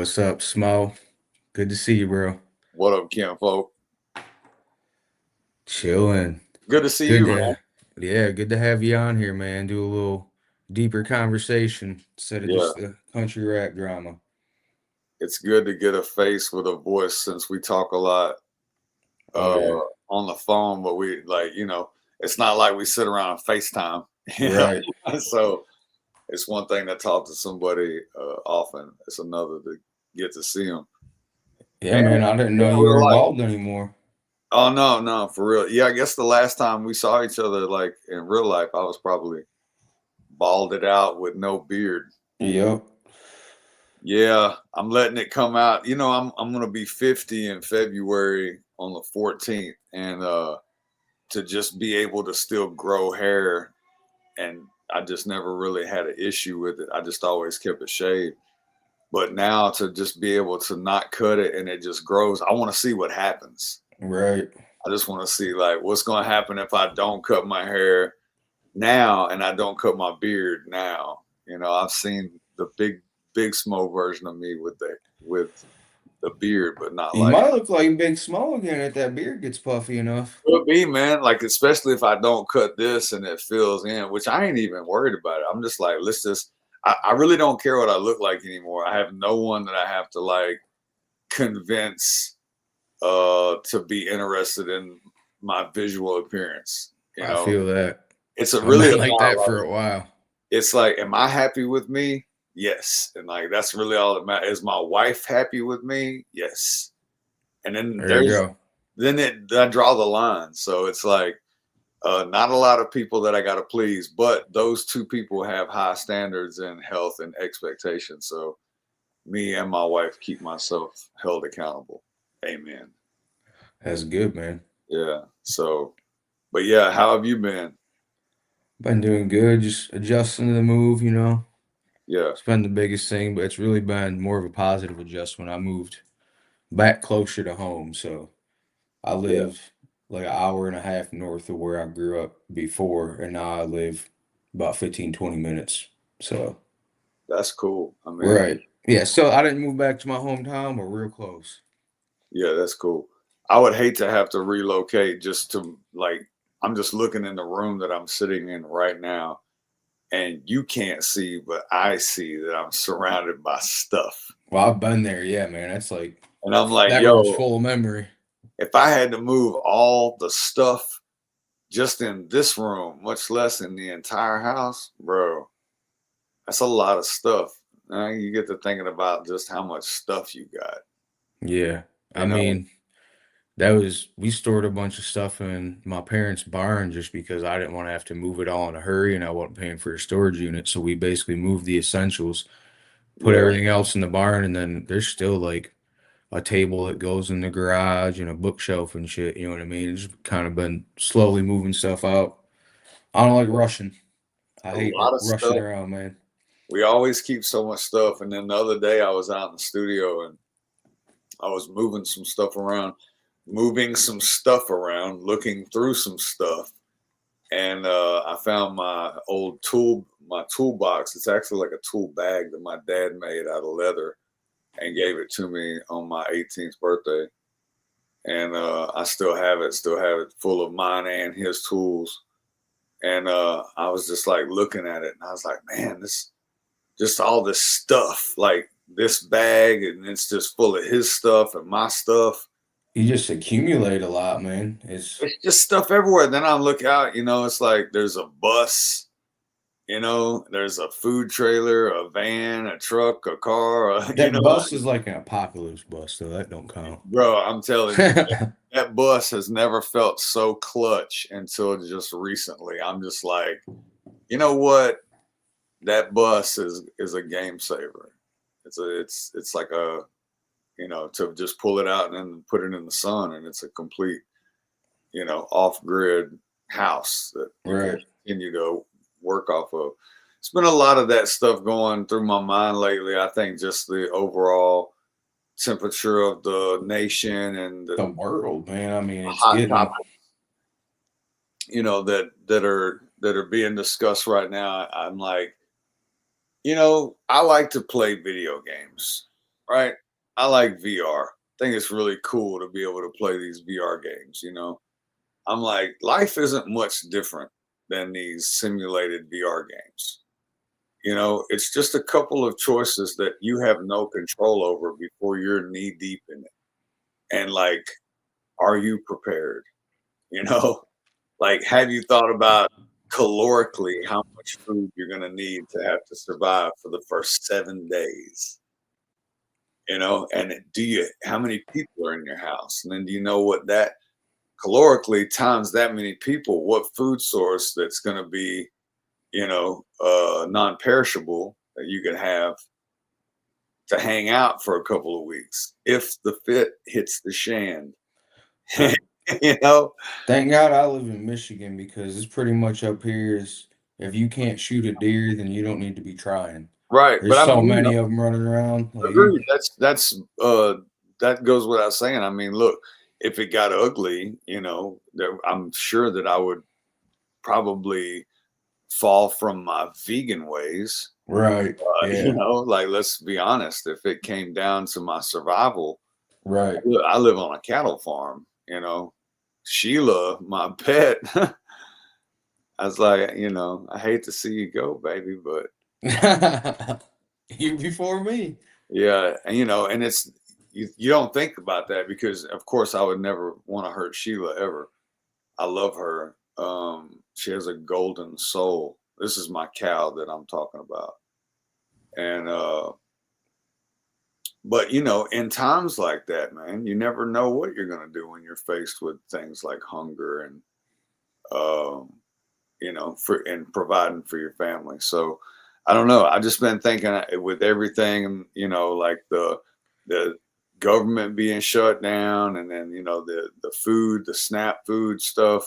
What's up, Smo? Good to see you, bro. What up, Kim folk? Chilling. Good to see Good you, man. to, yeah, good to have you on here, man. Do a little deeper conversation instead of Yeah, just the country rap drama. it's good to get a face with a voice since we talk a lot Oh uh yeah, on the phone, but we it's not like we sit around and FaceTime, you know. right. So it's one thing to talk to somebody often. It's another to get to see them. Yeah, And man. I didn't know yeah, you we're were like, involved anymore. oh no, no, for real. Yeah, I guess the last time we saw each other like in real life, I was probably balded out with no beard. Yep. Yeah, I'm letting it come out. I'm gonna be 50 in February on the 14th, and to just be able to still grow hair, and I just never really had an issue with it. I just always kept it shaved. But now to just be able to not cut it and it just grows, I want to see what happens. Right. I just want to see like what's going to happen if I don't cut my hair now and I don't cut my beard now. I've seen the big Smo version of me with the beard, but not You like might look like Big Smo again if that beard gets puffy enough. could be, man. Like especially if I don't cut this and it fills in, which I ain't even worried about it. I'm just like, let's just. I really don't care what I look like anymore. I have no one that I have to like convince to be interested in my visual appearance. I feel that. It's a I've really been like about that for like a while. it's like, am I happy with me? Yes, and like that's really all that matters. Is my wife happy with me? Yes, and then There you go. I draw the line. So it's like not a lot of people that I got to please, but those two people have high standards in health and expectations. So me and my wife keep myself held accountable. Amen. That's good, man. Yeah. So, but yeah, how have you been? Been doing good, just adjusting to the move. Yeah. It's been the biggest thing, but it's really been more of a positive adjustment. I moved back closer to home, so I Yeah. live like an hour and a half north of where I grew up before, and now I live about 15, 20 minutes. So, That's cool. I mean, right. Yeah, so I didn't move back to my hometown, but real close. yeah, that's cool. I would hate to have to relocate just to like, I'm just looking in the room that I'm sitting in right now, and you can't see, but I see that I'm surrounded by stuff. Well, I've been there, yeah, man. That's like And I'm like, that room's yo, full of memory. if I had to move all the stuff just in this room, much less in the entire house, bro, that's a lot of stuff. Now you get to thinking about just how much stuff you got, Yeah. I you know? mean, we stored a bunch of stuff in my parents' barn just because I didn't want to have to move it all in a hurry and I wasn't paying for a storage unit. So we basically moved the essentials, put Yeah. everything else in the barn, and then there's still like a table that goes in the garage and a bookshelf and shit. You know what I mean? It's kind of been slowly moving stuff out. I don't like rushing. I A hate lot of rushing stuff. around, man. We always keep so much stuff. And then the other day I was out in the studio and I was moving some stuff around, looking through some stuff. And I found my toolbox. It's actually like a tool bag that my dad made out of leather and gave it to me on my 18th birthday. And I still have it full of mine and his tools. And I was just like looking at it and I was like, man, this just all this stuff, like this bag, and it's just full of his stuff and my stuff. You just accumulate a lot, man. It's It's just stuff everywhere. Then I look out, it's like there's a bus, there's a food trailer, a van, a truck, a car, that bus is like an apocalypse bus, so that don't count. bro, I'm telling you, that bus has never felt so clutch until just recently. I'm just like, you know what? That bus is a game saver. It's like a to just pull it out and then put it in the sun, and it's a complete, off grid house that you can Right. continue to work off of. It's been a lot of that stuff going through my mind lately. I think just the overall temperature of the nation and the The world, man. I mean, it's hot getting topics, that are being discussed right now. I'm like, I like to play video games. right? I like VR. I think it's really cool to be able to play these VR games, you know? I'm like, life isn't much different than these simulated VR games. You know, it's just a couple of choices that you have no control over before you're knee deep in it. And like, are you prepared? You know, like, have you thought about calorically how much food you're going to need to have to survive for the first 7 days? You know, and do you, how many people are in your house? And then do you know what that calorically times that many people, what food source that's going to be, non-perishable that you can have to hang out for a couple of weeks if the fit hits the shan. Uh, you know, Thank God I live in Michigan because it's pretty much up here is if you can't shoot a deer, then you don't need to be trying. right? But There's I so mean, many of them running around. Like you, agreed. That goes without saying. I mean, look, if it got ugly, I'm sure that I would probably fall from my vegan ways. right? Yeah, Like, let's be honest. If it came down to my survival, right. I live on a cattle farm. Sheila, my pet. I was like, I hate to see you go, baby, but You before me. yeah, and it's you don't think about that because of course I would never want to hurt Sheila ever. I love her. She has a golden soul. This is my cow that I'm talking about. And but in times like that, man, you never know what you're gonna do when you're faced with things like hunger and um, for and providing for your family. So I don't know. I just been thinking with everything, like the government being shut down, and then the food, the SNAP food stuff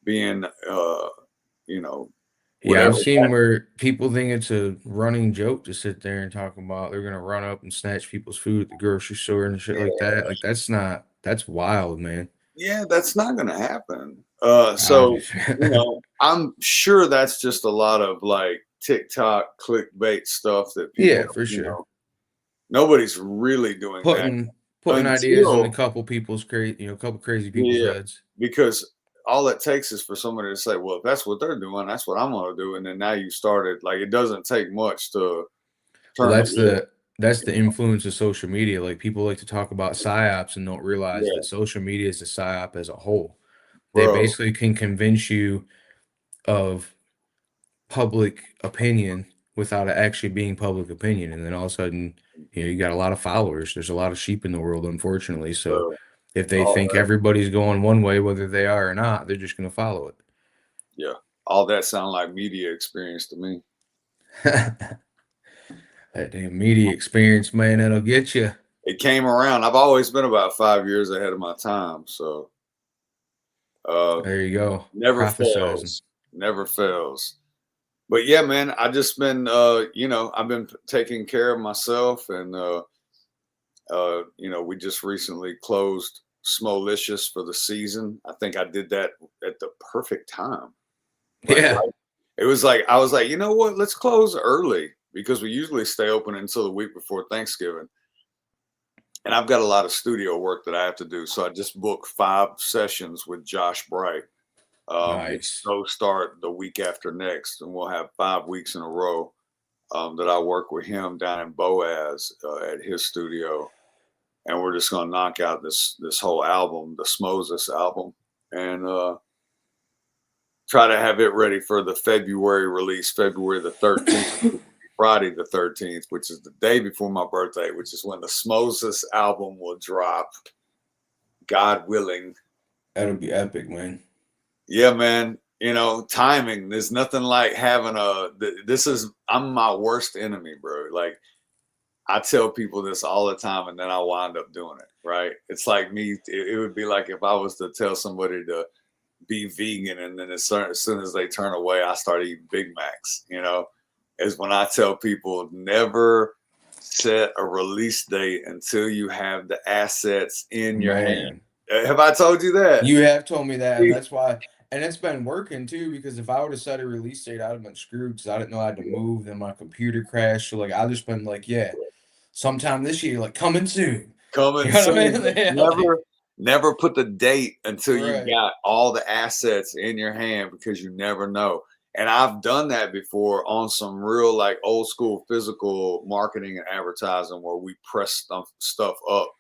being you know Yeah, whatever. I've seen where people think it's a running joke to sit there and talk about they're gonna run up and snatch people's food at the grocery store and shit like that. Like that's wild, man. Yeah, that's not going to happen. So Obviously. I'm sure that's just a lot of like TikTok clickbait stuff that people, Yeah, for sure. nobody's really doing that Putting ideas in a until couple people's couple crazy people's yeah, heads. because all it takes is for somebody to say, "Well, if that's what they're doing, that's what I'm going to do," and then now you started. Like it doesn't take much to Well, turn the wheel. that's the influence of social media. Like people like to talk about psyops and don't realize Yeah, that social media is a psyop as a whole. They bro. basically can convince you of public opinion without it actually being public opinion. And then all of a sudden, you got a lot of followers. There's a lot of sheep in the world, unfortunately. So Bro. if they All think that, everybody's going one way, whether they are or not, they're just going to follow yeah, all that sound like media experience to me. it. That damn media experience, man, that'll get you. It came around. I've always been about 5 years ahead of my time, so uh, There you go. never Prophesizing. fails, never fails. But yeah, man, I just been, I've been taking care of myself, and we just recently closed Smolicious for the season. I think I did that at the perfect time. Like, Yeah. right, it was like I was like, you know what? Let's close early because we usually stay open until the week before Thanksgiving. And I've got a lot of studio work that I have to do. So I just booked 5 sessions with Josh Bright, which Nice. go start the week after next, and we'll have 5 weeks in a row that I work with him down in Boaz at his studio, and we're just gonna knock out this whole album, the Smoses album, and try to have it ready for the February release, February the 13th. Friday the 13th, which is the day before my birthday, which is when the Smoses album will drop, God willing. That'll be epic, man. Yeah, man. Timing. There's nothing like having this is, I'm my worst enemy, bro. Like, I tell people this all the time and then I wind up doing it, right? It's like me, it would be like if I was to tell somebody to be vegan and then as soon as they turn away, I start eating Big Macs, is when I tell people never set a release date until you have the assets in your hand. Man. Have I told you that? You have told me that, and that's why, and it's been working too. Because if I would have set a release date, I'd have been screwed because I didn't know I had to move. Then my computer crashed. So like, I just been like, yeah, sometime this year, like coming soon. You Coming know what I soon, mean? but Yeah, like, never put the date until you've right. got all the assets in your hand because you never know. And I've done that before on some real like old school physical marketing and advertising where we press stuff up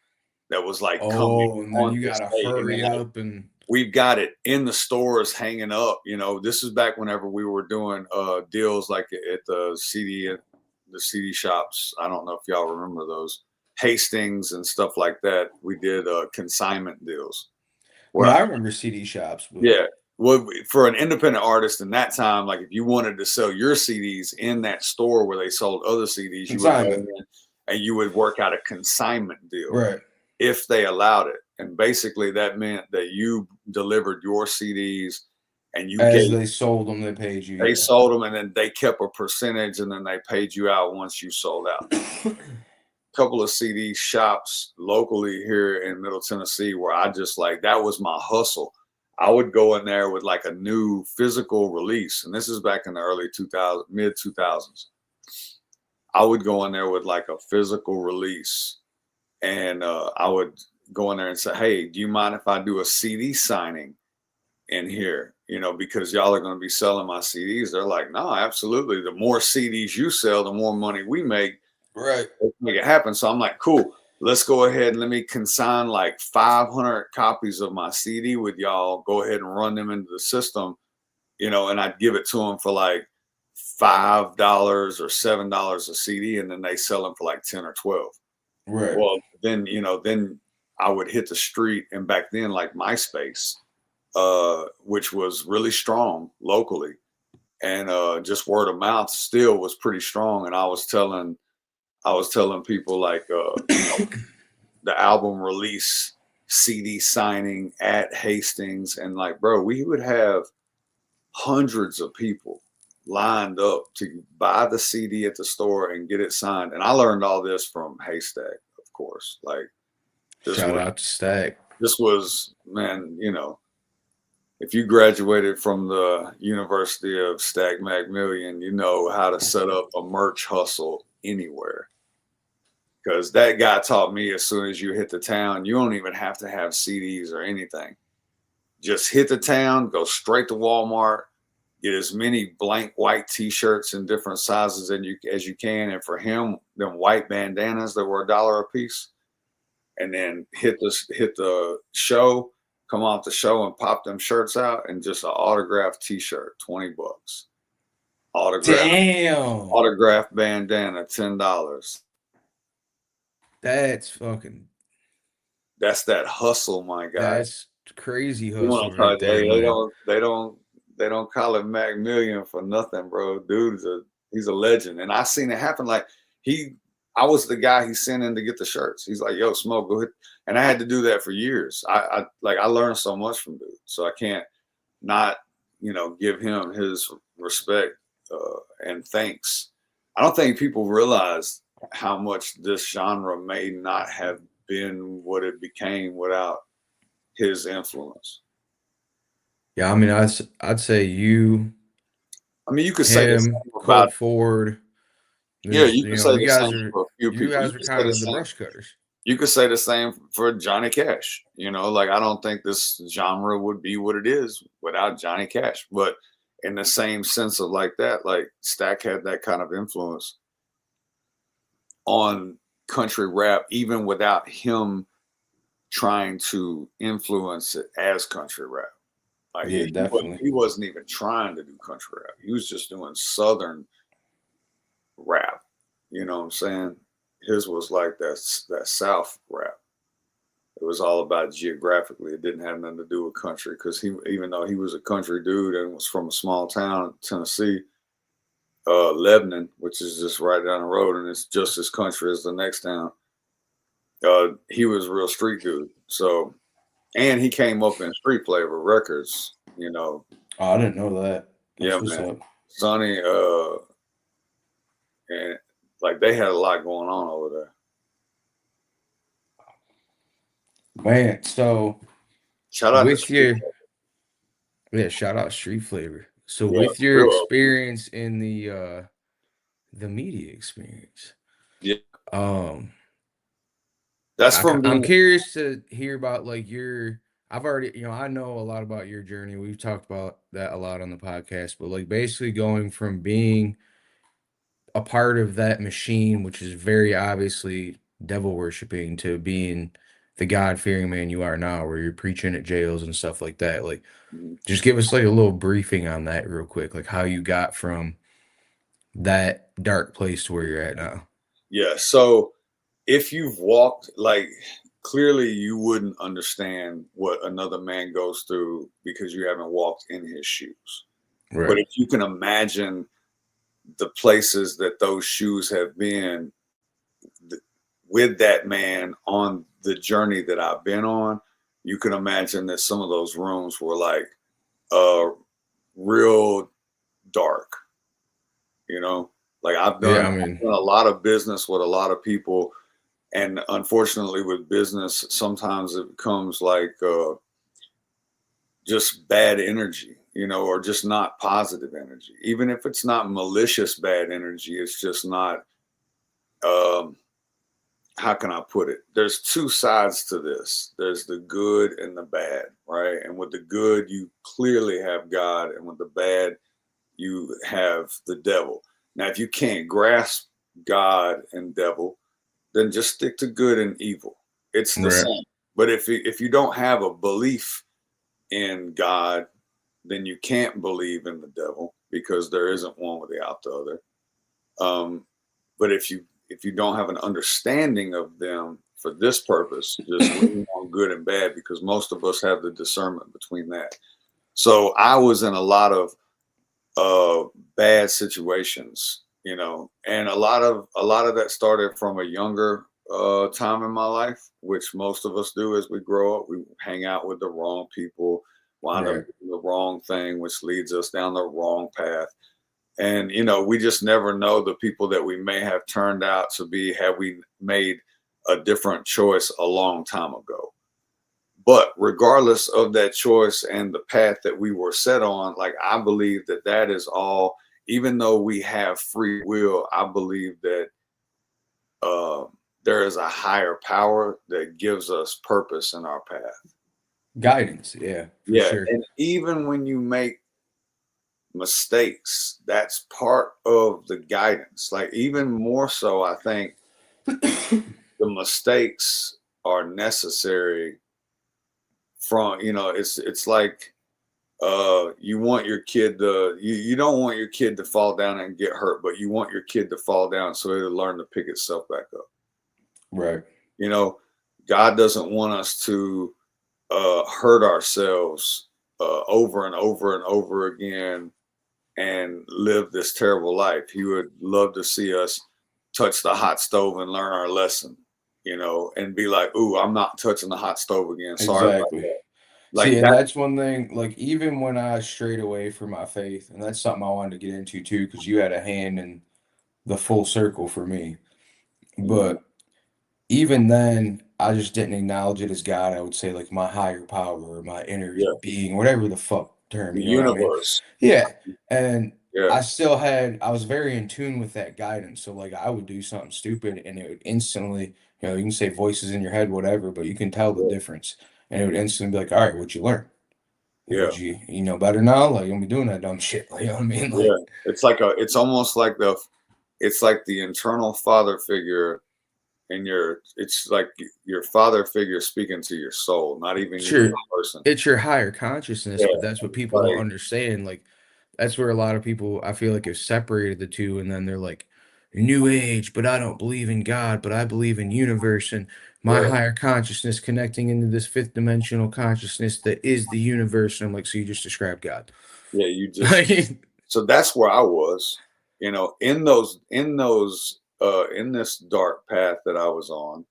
that was like coming Oh, and then on you this gotta date. And then hurry like up and we've got it in the stores hanging up. This is back whenever we were doing deals like at the CD shops. I don't know if y'all remember those Hastings and stuff like that. We did consignment deals I mean, where I remember CD shops, but yeah. Well, for an independent artist in that time, like if you wanted to sell your CDs in that store where they sold other CDs, you would go consignment. in and you would work out a consignment deal Right. if they allowed it. And basically that meant that you delivered your CDs and As they sold them, they paid you, they yeah. sold them and then they kept a percentage and then they paid you out once you sold out. Couple of CD shops locally here in Middle Tennessee where I just like that was my hustle. I would go in there with like a new physical release, and this is back in the early 2000s, mid 2000s. I would go in there with like a physical release, and I would go in there and say, "Hey, do you mind if I do a CD signing in here? Because y'all are going to be selling my CDs." They're like, "No, absolutely. The more CDs you sell, the more money we make. Right. Let's make it happen." So I'm like, cool, let's go ahead and let me consign like 500 copies of my CD with y'all. Go ahead and run them into the system, and I'd give it to them for like $5 or $7 a CD, and then they sell them for like 10 or 12. Right. Well, then I would hit the street, and back then, like MySpace, which was really strong locally, and just word of mouth still was pretty strong. And I was telling people like, the album release, CD signing at Hastings, and like, bro, we would have hundreds of people lined up to buy the CD at the store and get it signed. And I learned all this from Haystack, of course. Like this Shout was out to Stack. man, if you graduated from the University of Stack Macmillan, you know how to set up a merch hustle anywhere. Because that guy taught me as soon as you hit the town, you don't even have to have CDs or anything. Just hit the town, go straight to Walmart, get as many blank white T-shirts in different sizes as you can. And for him, them white bandanas that were $1 a piece, and then hit the show, come off the show and pop them shirts out, and just an autographed T-shirt, $20. Autograph Damn. autograph bandana, $10. That's fucking That's that hustle, my guy. that's crazy You want hustle to try? right there, man. They don't call him Mac Million for nothing, bro. He's a legend, and I seen it happen. Like he, I was the guy he sent in to get the shirts. He's like, "Yo, Smoke, go hit," and I had to do that for years. I learned so much from dude, so I can't not give him his respect and thanks. I don't think people realize how much this genre may not have been what it became without his influence. Yeah, I mean, I'd say you, I mean, you could say the him, same about Colt Ford. yeah, There's, you could say the same for a few you people. guys are kind of the brush cutters. You could say the same for Johnny Cash. Like I don't think this genre would be what it is without Johnny Cash. But in the same sense of like that, like Stack had that kind of influence on country rap, even without him trying to influence it as country rap. Like Yeah, definitely. he wasn't even trying to do country rap. He was just doing Southern rap. You know what I'm saying? His was like that South rap. It was all about geographically. It didn't have nothing to do with country because even though he was a country dude and was from a small town in Tennessee, Lebanon, which is just right down the road, and it's just as country as the next town. He was a real street dude. So, and he came up in Street Flavor Records. Oh, I didn't know that. Yeah, That's what's man. up. Sonny, and like they had a lot going on over there. Man, so Shout out to with Street. your yeah, shout out Street Flavor. So Yeah, with your real. experience in the media experience, Yeah. Um, That's from I'm being. curious to hear about like your. I've already, I know a lot about your journey. We've talked about that a lot on the podcast, but like basically going from being a part of that machine, which is very obviously devil worshiping, to being the God fearing man you are now, where you're preaching at jails and stuff like that. Like, just give us like a little briefing on that real quick, like how you got from that dark place to where you're at now. Yeah. So if you've walked, like, clearly you wouldn't understand what another man goes through because you haven't walked in his shoes. But Right. if you can imagine the places that those shoes have been with that man on the journey that I've been on, you can imagine that some of those rooms were like uh real dark, you know. Like Yeah, I I've mean, done a lot of business with a lot of people, and unfortunately with business sometimes it becomes like just bad energy, or just not positive energy. Even if it's not malicious bad energy, it's just not um how can I put it? There's two sides to this. There's the good and the bad, right? And with the good, you clearly have God, and with the bad, you have the devil. Now, if you can't grasp God and devil, then just stick to good and evil. It's the right. same. But if you don't have a belief in God, then you can't believe in the devil because there isn't one without the other. Um, but if you don't have an understanding of them for this purpose, just lean on good and bad because most of us have the discernment between that. So I was in a lot of bad situations, and a lot of that started from a younger time in my life, which most of us do as we grow up. We hang out with the wrong people, wind up Right. doing the wrong thing, which leads us down the wrong path. And we just never know the people that we may have turned out to be had we made a different choice a long time ago. But regardless of that choice and the path that we were set on, like, I believe that that is all. Even though we have free will, I believe that uh, there is a higher power that gives us purpose in our path. Guidance, yeah, for Yeah, sure. and even when you make mistakes, that's part of the guidance. Like, even more so, I think the mistakes are necessary. From it's like you want your kid to you don't want your kid to fall down and get hurt, but you want your kid to fall down so it'll learn to pick itself back up. Right. you know God doesn't want us to hurt ourselves over and over and over again and live this terrible life. He would love to see us touch the hot stove and learn our lesson, and be like, "Ooh, I'm not touching the hot stove again. Sorry about Exactly. that." See, Like and that. that's one thing, like even when I strayed away from my faith, and that's something I wanted to get into too, because you had a hand in the full circle for me. Mhm. But even then, I just didn't acknowledge it as God. I would say like my higher power or my inner Yeah, being, whatever the fuck term, the you know what I mean? universe. Yeah. And Yeah, I was very in tune with that guidance. So like I would do something stupid and it would instantly, you can say voices in your head, whatever, but you can tell the yeah, difference. And it would instantly be like, all right, what'd you learn? Like, yeah, you know better now? Like, you don't be doing that dumb shit. Like, you know what I mean? yeah. Like, It's almost like the internal father figure in it's like your father figure speaking to your soul, not even you as sure, a person. it's your higher consciousness, Yeah, but that's what it's people don't like, understand. Like, that's where a lot of people, I feel like, have separated the two, and then they're like, New Age, but I don't believe in God, but I believe in universe and my yeah, higher consciousness connecting into this fifth dimensional consciousness that is the universe. And I'm like, so you just described God. yeah. You just Like, So that's where I was, in this dark path that I was on.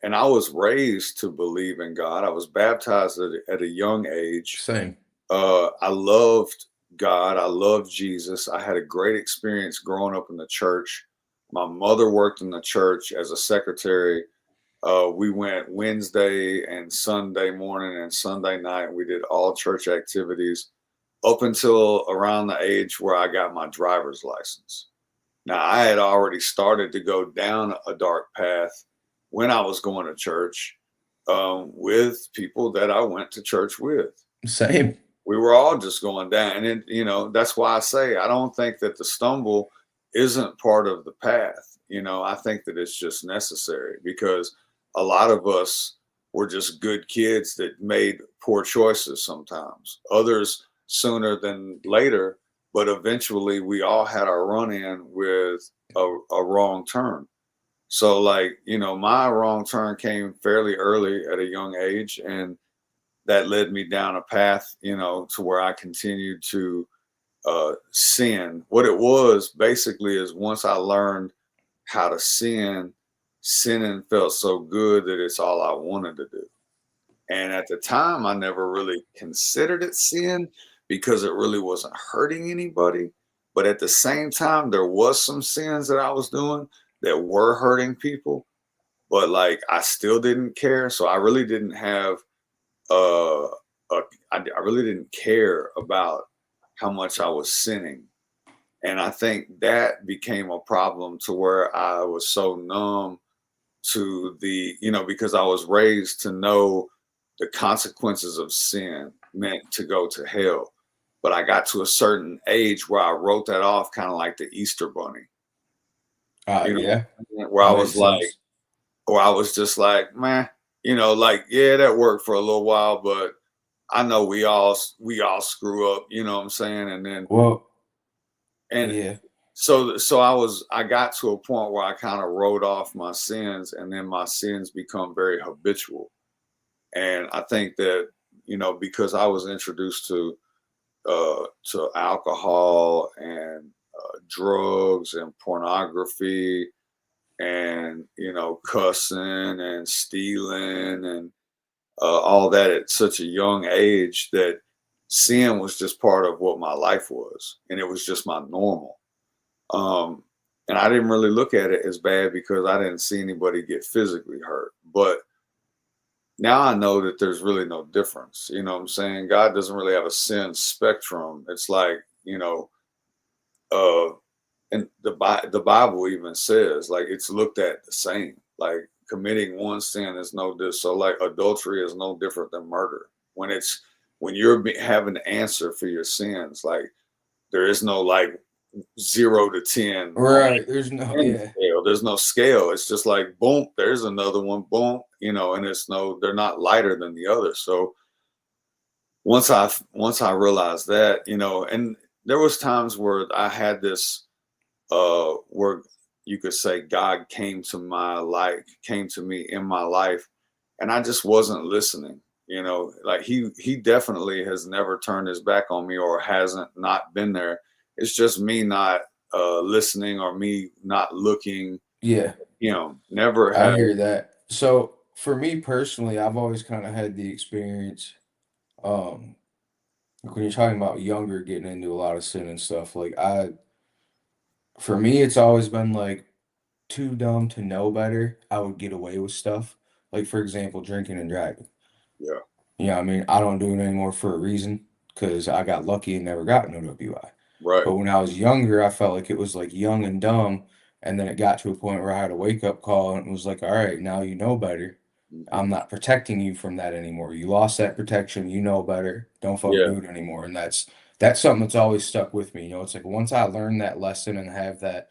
And I was raised to believe in God. I was baptized at a young age. same. I loved God. I loved Jesus. I had a great experience growing up in the church. My mother worked in the church as a secretary. We went Wednesday and Sunday morning and Sunday night. We did all church activities up until around the age where I got my driver's license. Now, I had already started to go down a dark path when I was going to church with people that I went to church with. Same. We were all just going down. And, that's why I say I don't think that the stumble isn't part of the path. I think that it's just necessary because a lot of us were just good kids that made poor choices sometimes, others sooner than later. But eventually, we all had our run in with a wrong turn. So, like, my wrong turn came fairly early at a young age. And that led me down a path, to where I continued to sin. What it was basically is once I learned how to sin, sinning felt so good that it's all I wanted to do. And at the time, I never really considered it sin because it really wasn't hurting anybody. But at the same time, there was some sins that I was doing that were hurting people. But like I still didn't care. So I really didn't have uh, I really didn't care about how much I was sinning. And I think that became a problem to where I was so numb to because I was raised to know the consequences of sin meant to go to hell. But I got to a certain age where I wrote that off kind of like the Easter bunny, Yeah, where that I makes was like, sense. where I was just like, man, like, yeah, that worked for a little while, but I know we all screw up, you know what I'm saying? And then Well, and yeah, so I got to a point where I kind of wrote off my sins and then my sins become very habitual. And I think that, because I was introduced to alcohol and drugs and pornography and cussing and stealing and all that at such a young age that sin was just part of what my life was, and it was just my normal. Um, and I didn't really look at it as bad because I didn't see anybody get physically hurt. But now I know that there's really no difference. You know what I'm saying? God doesn't really have a sin spectrum. It's like, uh, and the Bible even says like it's looked at the same. Like committing one sin is no this. So like adultery is no different than murder. When you're having to answer for your sins, like there is no like 0 to 10 on right. There's no, any yeah, scale. There's no scale. It's just like boom, there's another one, boom, and they're not lighter than the other. So once I realized that, and there was times where I had this where you could say God came to me in my life, and I just wasn't listening. Like he definitely has never turned his back on me or hasn't not been there. It's just me not listening or me not looking. yeah. Never I have. hear that. So for me personally, I've always kind of had the experience. Um, like when you're talking about younger getting into a lot of sin and stuff, for me, it's always been like too dumb to know better. I would get away with stuff. Like for example, drinking and driving. Yeah. You know what I mean? I don't do it anymore for a reason because I got lucky and never got no WI. Right. But when I was younger, I felt like it was like young and dumb. And then it got to a point where I had a wake up call and it was like, all right, now you know better. Hmm. I'm not protecting you from that anymore. You lost that protection. You know better. Don't fucking Yeah. do it anymore. And that's something that's always stuck with me. It's like once I learned that lesson and have that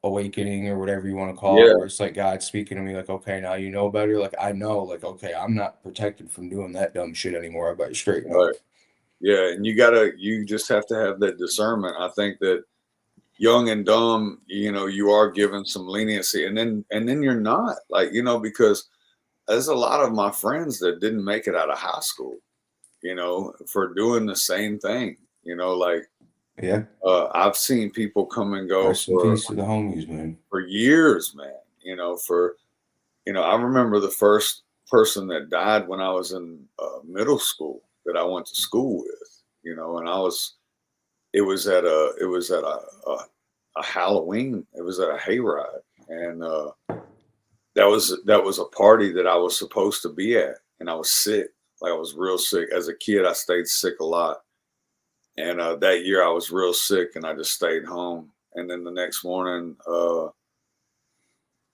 awakening or whatever you want to call it, Yeah. where it's like God speaking to me, like, okay, now you know better. Like, I know, like, okay, I'm not protected from doing that dumb shit anymore. I better straighten up. Right. Yeah. And you just have to have that discernment. I think that young and dumb, you are given some leniency, and then you're not like, because there's a lot of my friends that didn't make it out of high school, for doing the same thing, like Yeah. I've seen people come and go Rest in peace to the homies, man. for years, man. I remember the first person that died when I was in middle school that I went to school with, and it was at a Halloween. It was at a hayride, and that was a party that I was supposed to be at, and I was sick. Like I was real sick as a kid. I stayed sick a lot, and that year I was real sick, and I just stayed home. And then the next morning,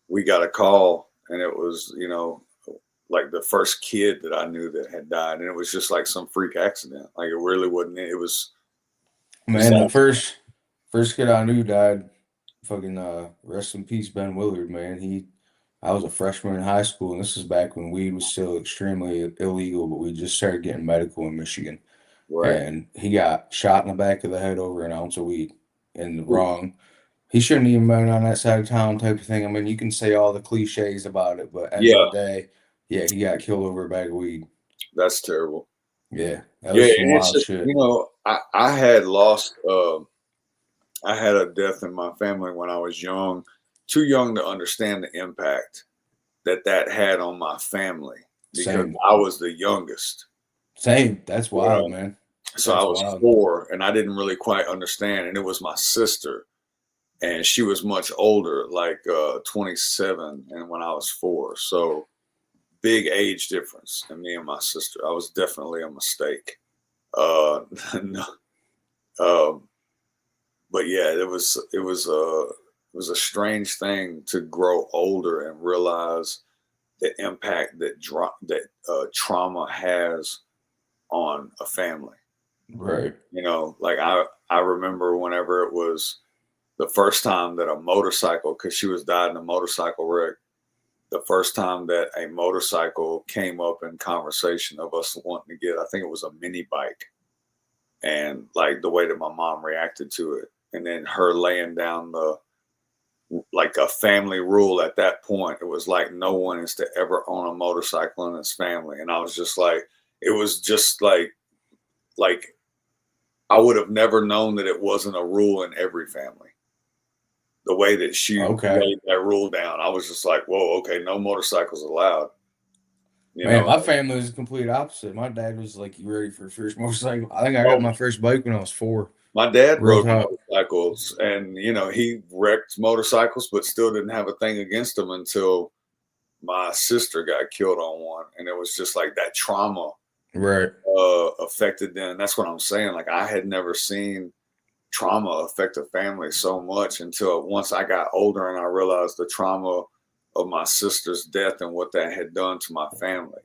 we got a call, and it was, like the first kid that I knew that had died, and it was just like some freak accident. Like it really wasn't. It was Man, the like, first kid I knew died. Fucking rest in peace, Ben Willard, man. I was a freshman in high school, and this is back when weed was still extremely illegal, but we just started getting medical in Michigan. right. And he got shot in the back of the head over an ounce of weed in the wrong. He shouldn't even been on that side of town type of thing. I mean, you can say all the cliches about it, but end of the Yeah, day, yeah, he got killed over a bag of weed. that's terrible. Yeah, that Yeah, was some and it's wild just, shit. I had lost. I had a death in my family when I was young, too young to understand the impact that had on my family because Same. I was the youngest. Same. That's You wild, know, man. so I That's was wild. 4, and I didn't really quite understand. And it was my sister, and she was much older, like 27, and when I was 4, so big age difference in me and my sister. I was definitely a mistake. Uh, no, um, but yeah, it was a strange thing to grow older and realize the impact that trauma has on a family. Right. Like I remember whenever it was the first time that a motorcycle, because she was died in a motorcycle wreck, the first time that a motorcycle came up in conversation of us wanting to get, I think it was a mini bike, and like the way that my mom reacted to it, and then her laying down the like a family rule at that point. It was like no one is to ever own a motorcycle in his family, and I was just like, it was just like I would have never known that it wasn't a rule in every family. The way that she Okay. laid that rule down, I was just like, whoa, okay, no motorcycles allowed. You Man, know, my family was the complete opposite. My dad was like, "You ready for your first motorcycle?" I think I got oh, my first bike when I was 4. my dad Real rode talk. motorcycles, and he wrecked motorcycles, but still didn't have a thing against them until my sister got killed on one, and it was just like that trauma Right. affected them. That's what I'm saying. Like I had never seen trauma affect a family so much until once I got older and I realized the trauma of my sister's death and what that had done to my family.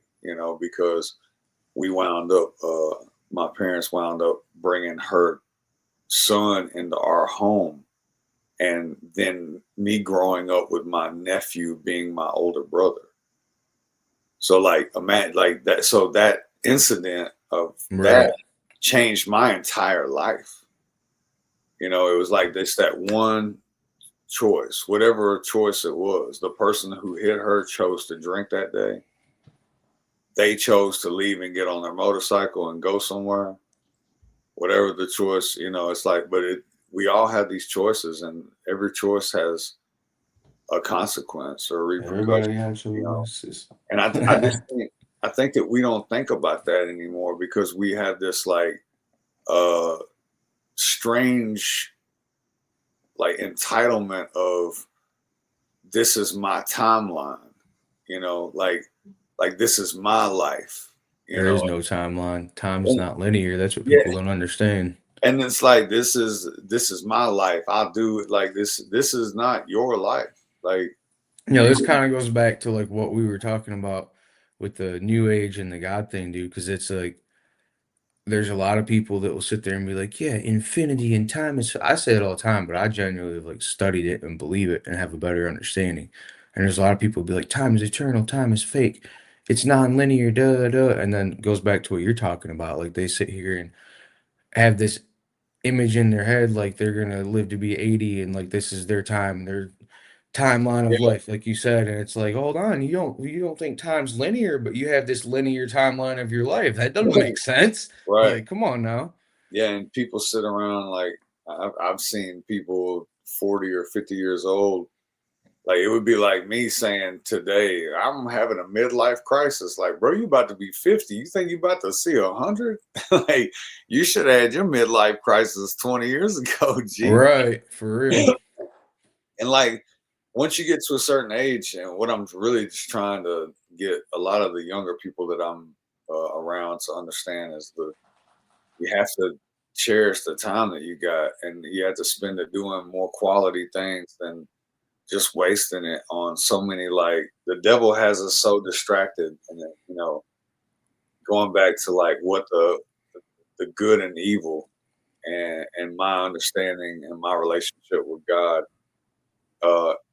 Because we wound up, my parents wound up bringing her son into our home, and then me growing up with my nephew being my older brother. So like imagine like that. So that incident of that Right. changed my entire life. It was like this that one choice, whatever choice it was. The person who hit her chose to drink that day. They chose to leave and get on their motorcycle and go somewhere. Whatever the choice, it's like, but we all have these choices, and every choice has a consequence or a repercussion. Everybody has You know, choices. and I think that we don't think about that anymore because we have this like uh strange like entitlement of this is my timeline, like this is my life, you There know. is no timeline. Time's And, not linear. That's what yeah, people don't understand. and it's like this is my life. I'll do it like this. This is not your life. Like This you, kind of goes back to like what we were talking about with the new age and the God thing, dude, because it's like there's a lot of people that will sit there and be like, yeah, infinity and time is, I say it all the time, but I genuinely like studied it and believe it and have a better understanding. And there's a lot of people who be like, time is eternal, time is fake, it's non-linear, duh, duh. And then it goes back to what you're talking about. Like they sit here and have this image in their head like they're gonna live to be 80 and like this is their time, their timeline of yeah, life, like you said. And it's like, hold on, you don't think time's linear, but you have this linear timeline of your life. That doesn't make sense. right, Like, come on now. yeah. And people sit around like I've seen people 40 or 50 years old. Like it would be like me saying today, I'm having a midlife crisis. Like, bro, you about to be 50. You think you about to see 100? Like, you should have had your midlife crisis 20 years ago, G. Right, for real. And like, once you get to a certain age, and what I'm really just trying to get a lot of the younger people that I'm around to understand is you have to cherish the time that you got, and you have to spend it doing more quality things than just wasting it on so many. Like the devil has us so distracted, and then, going back to like what the good and evil, and my understanding and my relationship with God.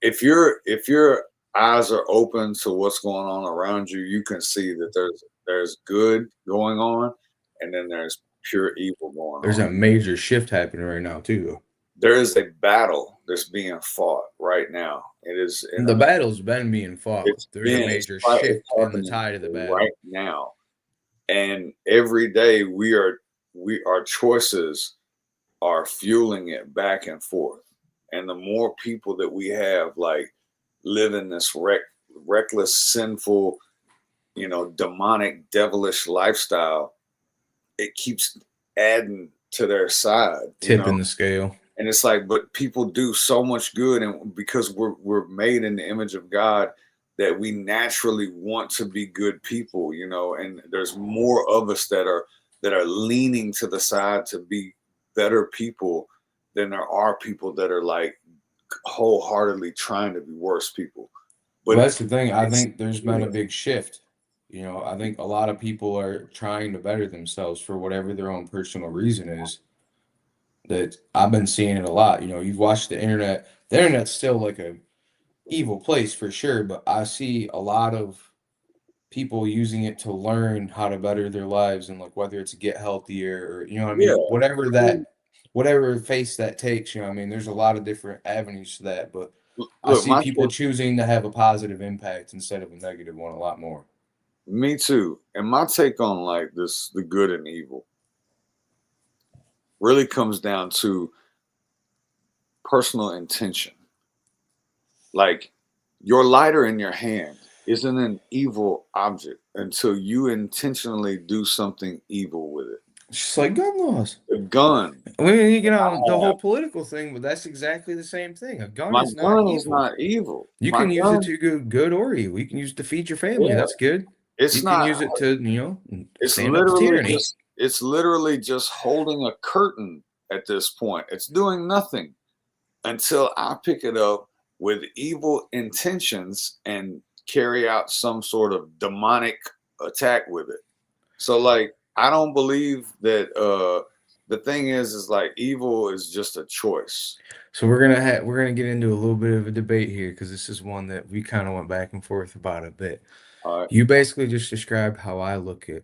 If your eyes are open to what's going on around you, you can see that there's good going on, and then there's pure evil going There's on. a major shift happening right now too. There is a battle that's being fought right now. It is in The a battle's been being fought. it's There's a being it's, major fi- it's shift in the happening tide of the right battle. now, and every day our choices are fueling it back and forth. And the more people that we have like living this reckless, sinful, demonic, devilish lifestyle, it keeps adding to their side. Tipping the scale. And it's like, but people do so much good, and because we're made in the image of God, that we naturally want to be good people. And there's more of us that are leaning to the side to be better people than there are people that are like wholeheartedly trying to be worse people. Well, But that's the thing. I it's think there's been a big shift. I think a lot of people are trying to better themselves for whatever their own personal reason is. That I've been seeing it a lot. You've watched the internet. The internet's still like a evil place for sure, but I see a lot of people using it to learn how to better their lives, and like whether it's get healthier or what I yeah. mean, whatever I mean, whatever face that takes, what I mean, there's a lot of different avenues to that, but I look, see my people take, choosing to have a positive impact instead of a negative one a lot more. me too. And my take on like this, the good and evil, really comes down to personal intention. Like your lighter in your hand isn't an evil object until you intentionally do something evil with it. It's just like gun laws. A gun I mean, the I whole have, political thing, but that's exactly the same thing. A gun my is not gun is evil. not evil. You My can use it gun, to go good or evil. You can use it to feed your family. yeah, That's good. it's You can not. use it to, It's stand up to literally tyranny. just. It's literally just holding a curtain at this point. It's doing nothing until I pick it up with evil intentions and carry out some sort of demonic attack with it. So like I don't believe that the thing is like evil is just a choice. So we're gonna get into a little bit of a debate here because this is one that we kind of went back and forth about a bit. All right. You basically just described how I look at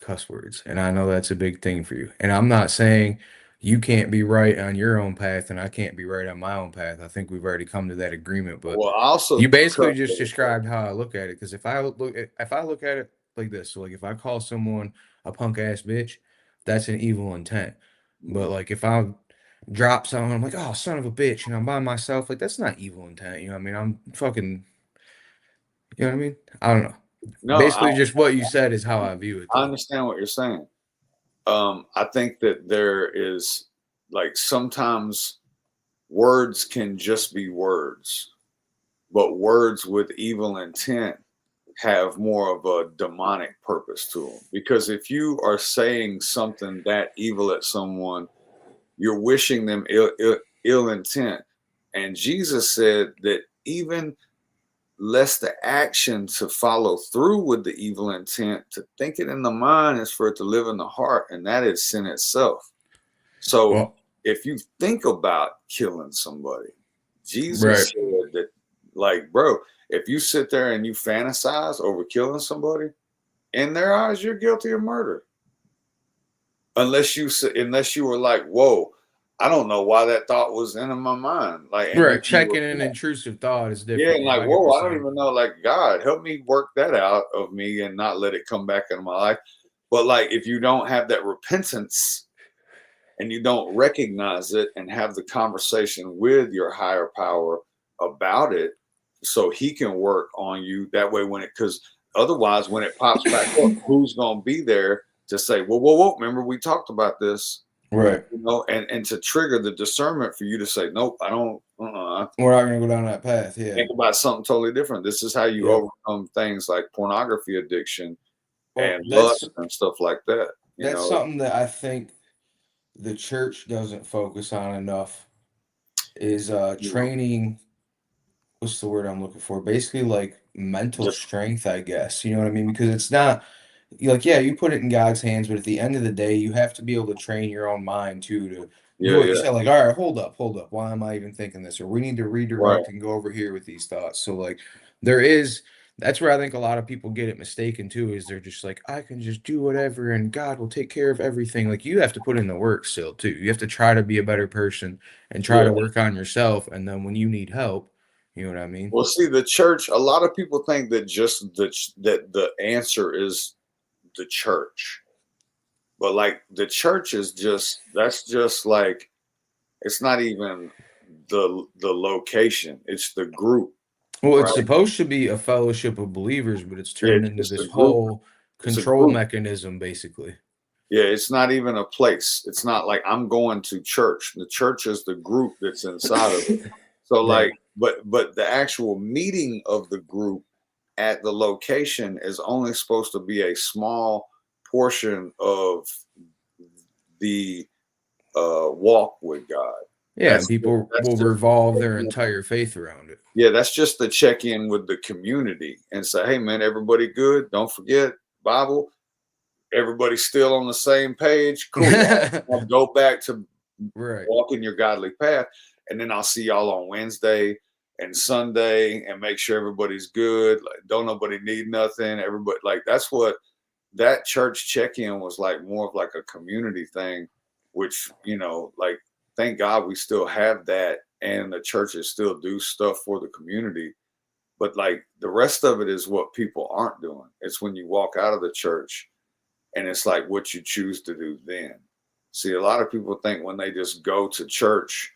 cuss words, and I know that's a big thing for you. And I'm not saying you can't be right on your own path and I can't be right on my own path. I think we've already come to that agreement, but Well, I also you think basically just described how I look at it. Because if I look at it like this, so like if I call someone a punk ass bitch, that's an evil intent. But Mhm. like if I drop someone, I'm like, oh son of a bitch, and I'm by myself, like that's not evil intent. You know what I mean? I'm fucking, you know what I mean? I don't know. No, Basically, just what you said is how I view it, I though. understand what you're saying. I think that there is like sometimes words can just be words, but words with evil intent have more of a demonic purpose to them. Because if you are saying something that evil at someone, you're wishing them ill intent. And Jesus said that even less the action to follow through with the evil intent, to think it in the mind is for it to live in the heart, and that is sin itself. So Well, if you think about killing somebody, Jesus right. said that, like, bro, if you sit there and you fantasize over killing somebody, in their eyes, you're guilty of murder. Unless you were like, whoa, I don't know why that thought was in my mind. Like, and Right. you Checking an repent. intrusive thought is Yeah, different. and Yeah, like, I get what whoa, you're I don't saying. even know. Like, God, help me work that out of me and not let it come back into my life. But like, if you don't have that repentance and you don't recognize it and have the conversation with your higher power about it, so he can work on you that way, because otherwise when it pops back up, who's going to be there to say, whoa, whoa, whoa, remember we talked about this, Right. and to trigger the discernment for you to say, nope, I don't, We're not gonna go down that path. Yeah. think about something totally different. This is how you Yep. overcome things like pornography addiction Well, and lust and stuff like that. that's something that I think the church doesn't focus on enough is Yeah. training. What's the word I'm looking for? Basically, like mental Just strength, I guess. You know what I mean? Because it's not like, yeah, you put it in God's hands, but at the end of the day, you have to be able to train your own mind too to do yeah, what you yeah. said. Like, all right, hold up. Why am I even thinking this? Or we need to Right. redirect and go over here with these thoughts. So, like, there is. That's where I think a lot of people get it mistaken too. Is they're just like, I can just do whatever, and God will take care of everything. Like, you have to put in the work still too. You have to try to be a better person and try Yeah. to work on yourself. And then when you need help, you know what I mean? Well, see, the church. A lot of people think that that the answer is the church, but like the church is just that's just like it's not even the location. It's the group, Well, right? it's supposed to be a fellowship of believers, but it's Yeah, turned into it's this the group. whole It's a control group. mechanism, basically. Yeah, it's not even a place. It's not like I'm going to church. The church is the group that's inside of it. So Right. like, but the actual meeting of the group at the location is only supposed to be a small portion of the walk with God. Yeah, and That's people that's will just revolve their entire faith around it. yeah, that's just the check in with the community and say, hey man, everybody good? Don't forget Bible. Everybody's still on the same page. Cool. I'll go back to Right. walking your godly path, and then I'll see y'all on Wednesday and Sunday and make sure everybody's good. Like, don't nobody need nothing. Everybody like that's what that church check-in was like more of like a community thing, which like thank God we still have that and the churches still do stuff for the community. But like the rest of it is what people aren't doing. It's when you walk out of the church and it's like what you choose to do then. See, a lot of people think when they just go to church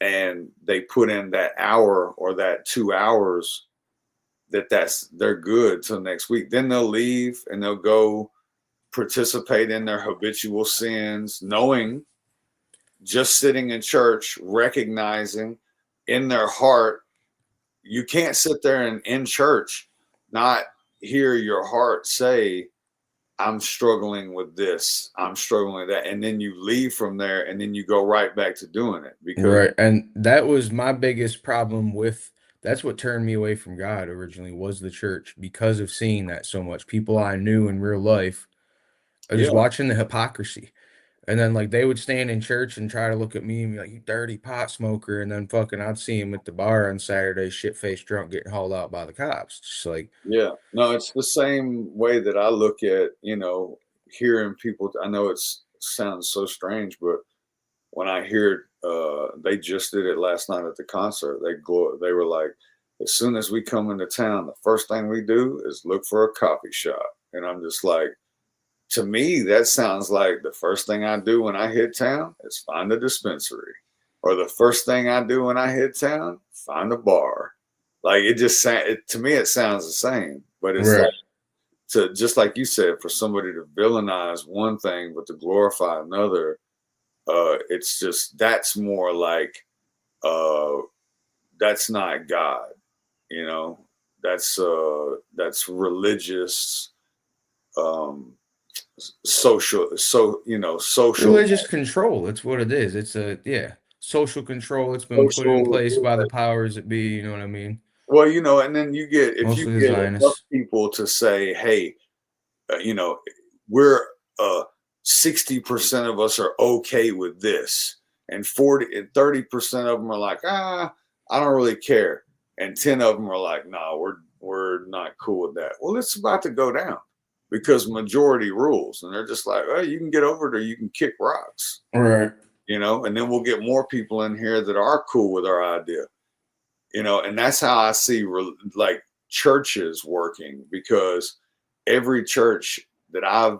and they put in that hour or that 2 hours that's they're good till next week. Then they'll leave and they'll go participate in their habitual sins, knowing just sitting in church, recognizing in their heart, you can't sit there and in church not hear your heart say, I'm struggling with this, I'm struggling with that. And then you leave from there and then you go right back to doing it because, Right. And that was my biggest problem with that's what turned me away from God originally was the church because of seeing that so much. People I knew in real life, just yeah, watching the hypocrisy. And then like they would stand in church and try to look at me and be like, you dirty pot smoker. And then fucking I'd see him at the bar on Saturday, shit faced drunk, getting hauled out by the cops. Just like, yeah. No, it's the same way that I look at, hearing people. I know sounds so strange, but when I hear they just did it last night at the concert, they were like, as soon as we come into town, the first thing we do is look for a coffee shop. And I'm just like, to me, that sounds like the first thing I do when I hit town is find a dispensary. Or the first thing I do when I hit town, find a bar. Like to me, it sounds the same, but it's like right, to just like you said, for somebody to villainize one thing but to glorify another, it's just that's more like uh that's not God, you know. That's religious, um social religious control. That's what it is. It's a, yeah, social control. It's been put in social place by the powers that be. You know what I mean? well, and then if you Mostly the get enough Zionists. people to say, hey, we're 60% of us are okay with this, and 40 and 30% of them are like, I don't really care, and 10 of them are like, no, we're not cool with that. Well, it's about to go down because majority rules, and they're just like, oh, you can get over it or you can kick rocks, Right. and then we'll get more people in here that are cool with our idea, and that's how I see like churches working, because every church that I've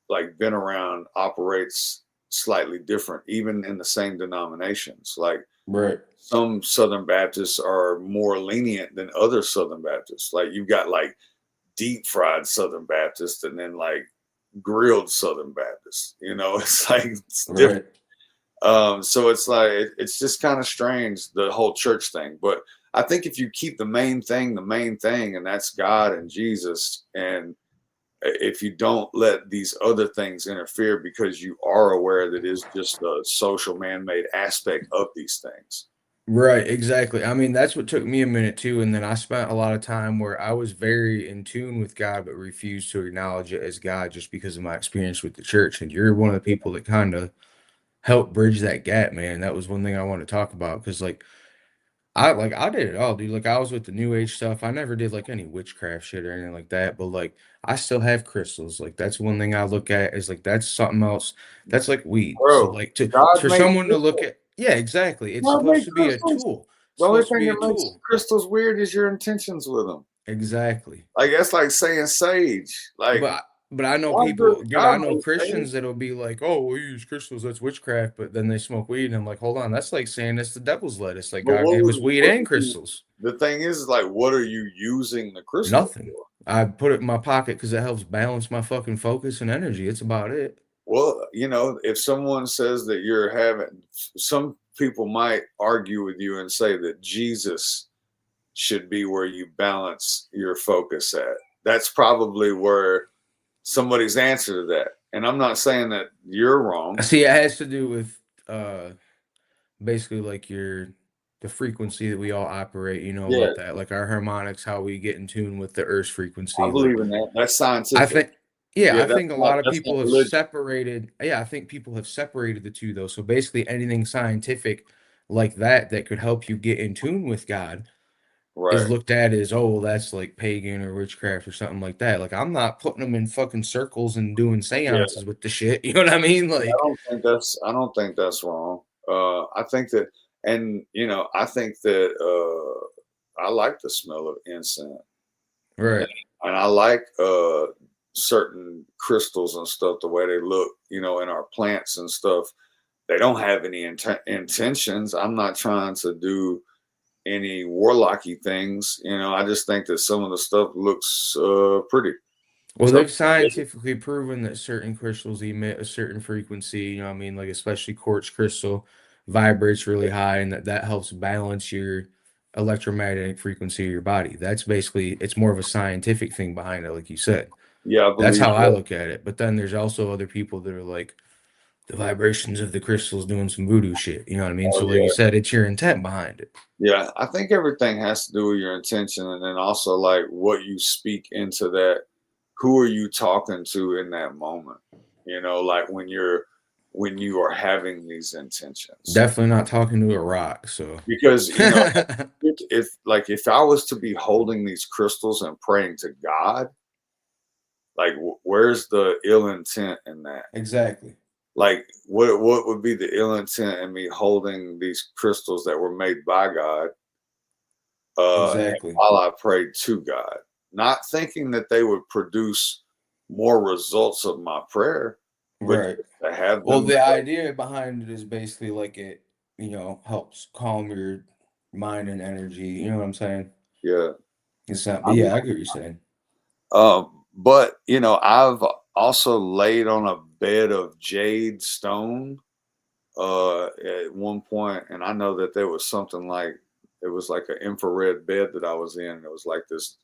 like been around operates slightly different, even in the same denominations. Like Right. some Southern Baptists are more lenient than other Southern Baptists. Like you've got like deep fried Southern Baptists and then like grilled Southern Baptists. It's like it's different. Right. So it's like it's just kind of strange, the whole church thing. But I think if you keep the main thing, and that's God and Jesus, and if you don't let these other things interfere because you are aware that it's just a social man-made aspect of these things. Right, exactly. I mean, that's what took me a minute too. And then I spent a lot of time where I was very in tune with God, but refused to acknowledge it as God just because of my experience with the church. And you're one of the people that kind of helped bridge that gap, man. That was one thing I want to talk about because, I did it all, dude. Like I was with the new age stuff. I never did like any witchcraft shit or anything like that. But like I still have crystals. Like that's one thing I look at is like that's something else. That's like weed. So Bro, like to God for made someone to look crystals. at, yeah, exactly. It's God supposed made to be a crystals. tool. It's The only supposed to thing be that a makes tool. crystals weird is your intentions with them. Exactly. Like that's like saying sage. Like But I know God, people, dude, God I know made sage. Christians that'll be like, "Oh, we use crystals, that's witchcraft," but then they smoke weed, and I'm like, "Hold on, that's like saying it's the devil's lettuce. Like But God gave us weed what and are you, crystals." the thing is like, what are you using the crystal Nothing. for? I put it in my pocket because it helps balance my fucking focus and energy. It's about it. Well, if someone says that you're having, some people might argue with you and say that Jesus should be where you balance your focus at. That's probably where somebody's answer to that. And I'm not saying that you're wrong. See, it has to do with basically like the frequency that we all operate, you know Yeah, about that. Like our harmonics, how we get in tune with the earth's I frequency. Like believe in that. That's I scientific. think, yeah, Yeah, I think a lot of that's not people have religion. separated. Yeah, I think people have separated the two though. So basically, anything scientific like that could help you get in tune with God is Right. looked at as, oh, that's like pagan or witchcraft or something like that. Like I'm not putting them in fucking circles and doing Yeah. seances with the shit. You know what I mean? Like, I don't think that's wrong. I think that, and I think that I like the smell of incense, and, right, and I like certain crystals and stuff, the way they look, in our plants and stuff. They don't have any intentions. I'm not trying to do any warlocky things. I just think that some of the stuff looks pretty. well, So they've scientifically proven that certain crystals emit a certain frequency, you know what I mean? Like especially quartz crystal vibrates really high and that helps balance your electromagnetic frequency of your body. That's basically it's more of a scientific thing behind it, like you said. yeah, I That's believe how I that. look at it. But then there's also other people that are like the vibrations of the crystals doing some voodoo shit. You know what I mean? Oh So like you yeah. said, it's your intent behind it. Yeah, I think everything has to do with your intention and then also like what you speak into that. Who are you talking to in that moment? Like when you are having these intentions. Definitely not talking to a rock, so Because, if I was to be holding these crystals and praying to God, like where's the ill intent in that? exactly. Like what would be the ill intent in me holding these crystals that were made by God and Exactly. while I prayed to God, not thinking that they would produce more results of my prayer, but Right. just to have Well, them. the idea behind it is basically like it, helps calm your mind and energy. You know what I'm saying? Yeah. It's not, I but mean, yeah, I get what you're saying. but I've also laid on a bed of jade stone at one point, and I know that there was something like it was like an infrared bed that I was in. It was like this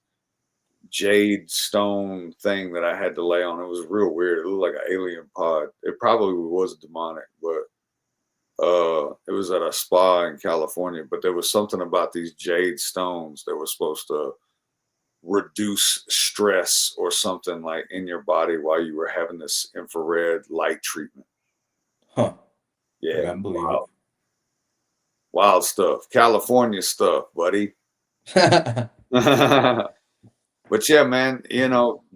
jade stone thing that I had to lay on. It was real weird. It looked like an alien pod. It probably was demonic, but it was at a spa in California. But there was something about these jade stones that were supposed to reduce stress or something like in your body while you were having this infrared light treatment. Huh. I Yeah, gotta believe wild, wild stuff. California stuff, buddy. it. But yeah, man,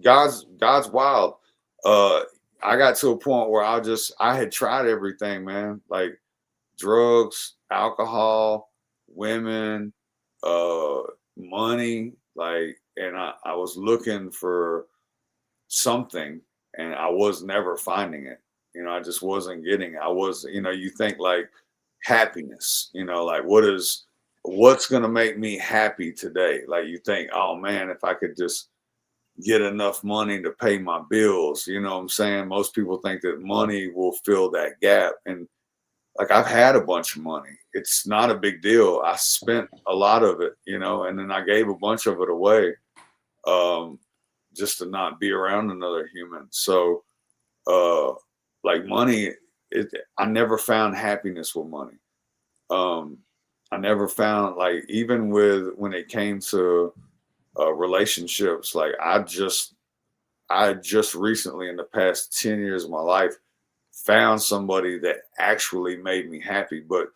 God's wild. Uh, I got to a point where I had tried everything, man, like drugs, alcohol, women, uh, money, like, and I was looking for something, and I was never finding it. I just wasn't getting it. You think like happiness, like what's going to make me happy today? Like you think, oh man, if I could just get enough money to pay my bills, you know what I'm saying? Most people think that money will fill that gap. And like I've had a bunch of money. It's not a big deal. I spent a lot of it, and then I gave a bunch of it away. Um, just to not be around another human. So, uh, like money, I never found happiness with money. Um, I never found like even with when it came to relationships, like I just recently in the past 10 years of my life found somebody that actually made me happy. But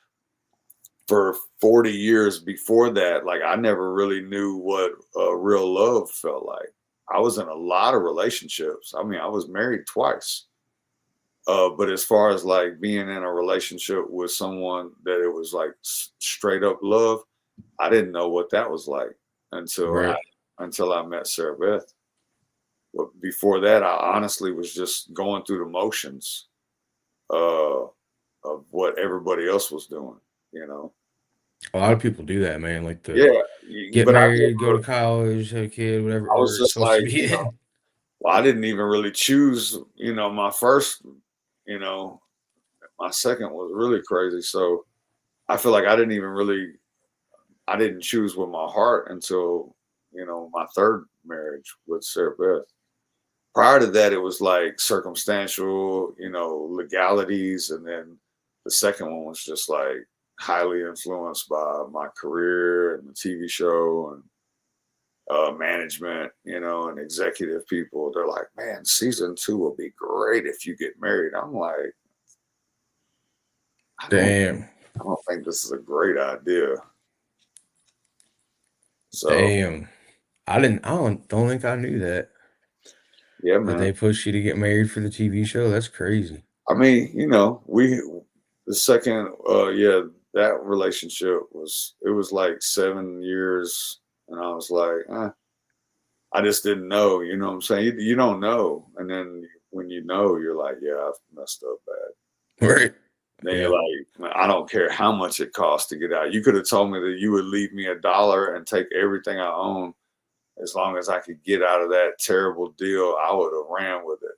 for 40 years before that, like I never really knew what real love felt like. I was in a lot of relationships. I mean, I was married twice. But as far as like being in a relationship with someone that it was like straight up love, I didn't know what that was like until Right. until I met Sarah Beth. But before that, I honestly was just going through the motions uh, of what everybody else was doing. You know, A lot of people do that, man. Like the yeah. get But married, go to college, have a kid, whatever I was order it's just supposed to like, be in. well, I didn't even really choose. My first, you know, my second was really crazy. So I feel like I didn't choose with my heart until my third marriage with Sarah Beth. Prior to that, it was like circumstantial, legalities, and then the second one was just like highly influenced by my career and the TV show and management, and executive people. They're like, man, season two will be great if you get married. I'm like, I don't, Damn. I don't think this is a great idea. So Damn. I don't think I knew that. yeah, That man. they pushed you to get married for the TV show. That's crazy. I mean, we the second, yeah, that relationship it was like 7 years, and I was like, I just didn't know. You know what I'm saying? You don't know, and then when you know, you're like, yeah, I've messed up bad. Right. Then you're Yeah. like, "Man, I don't care how much it costs to get out. You could have told me that you would leave me $1 and take everything I own as long as I could get out of that terrible deal. I would have ran with it.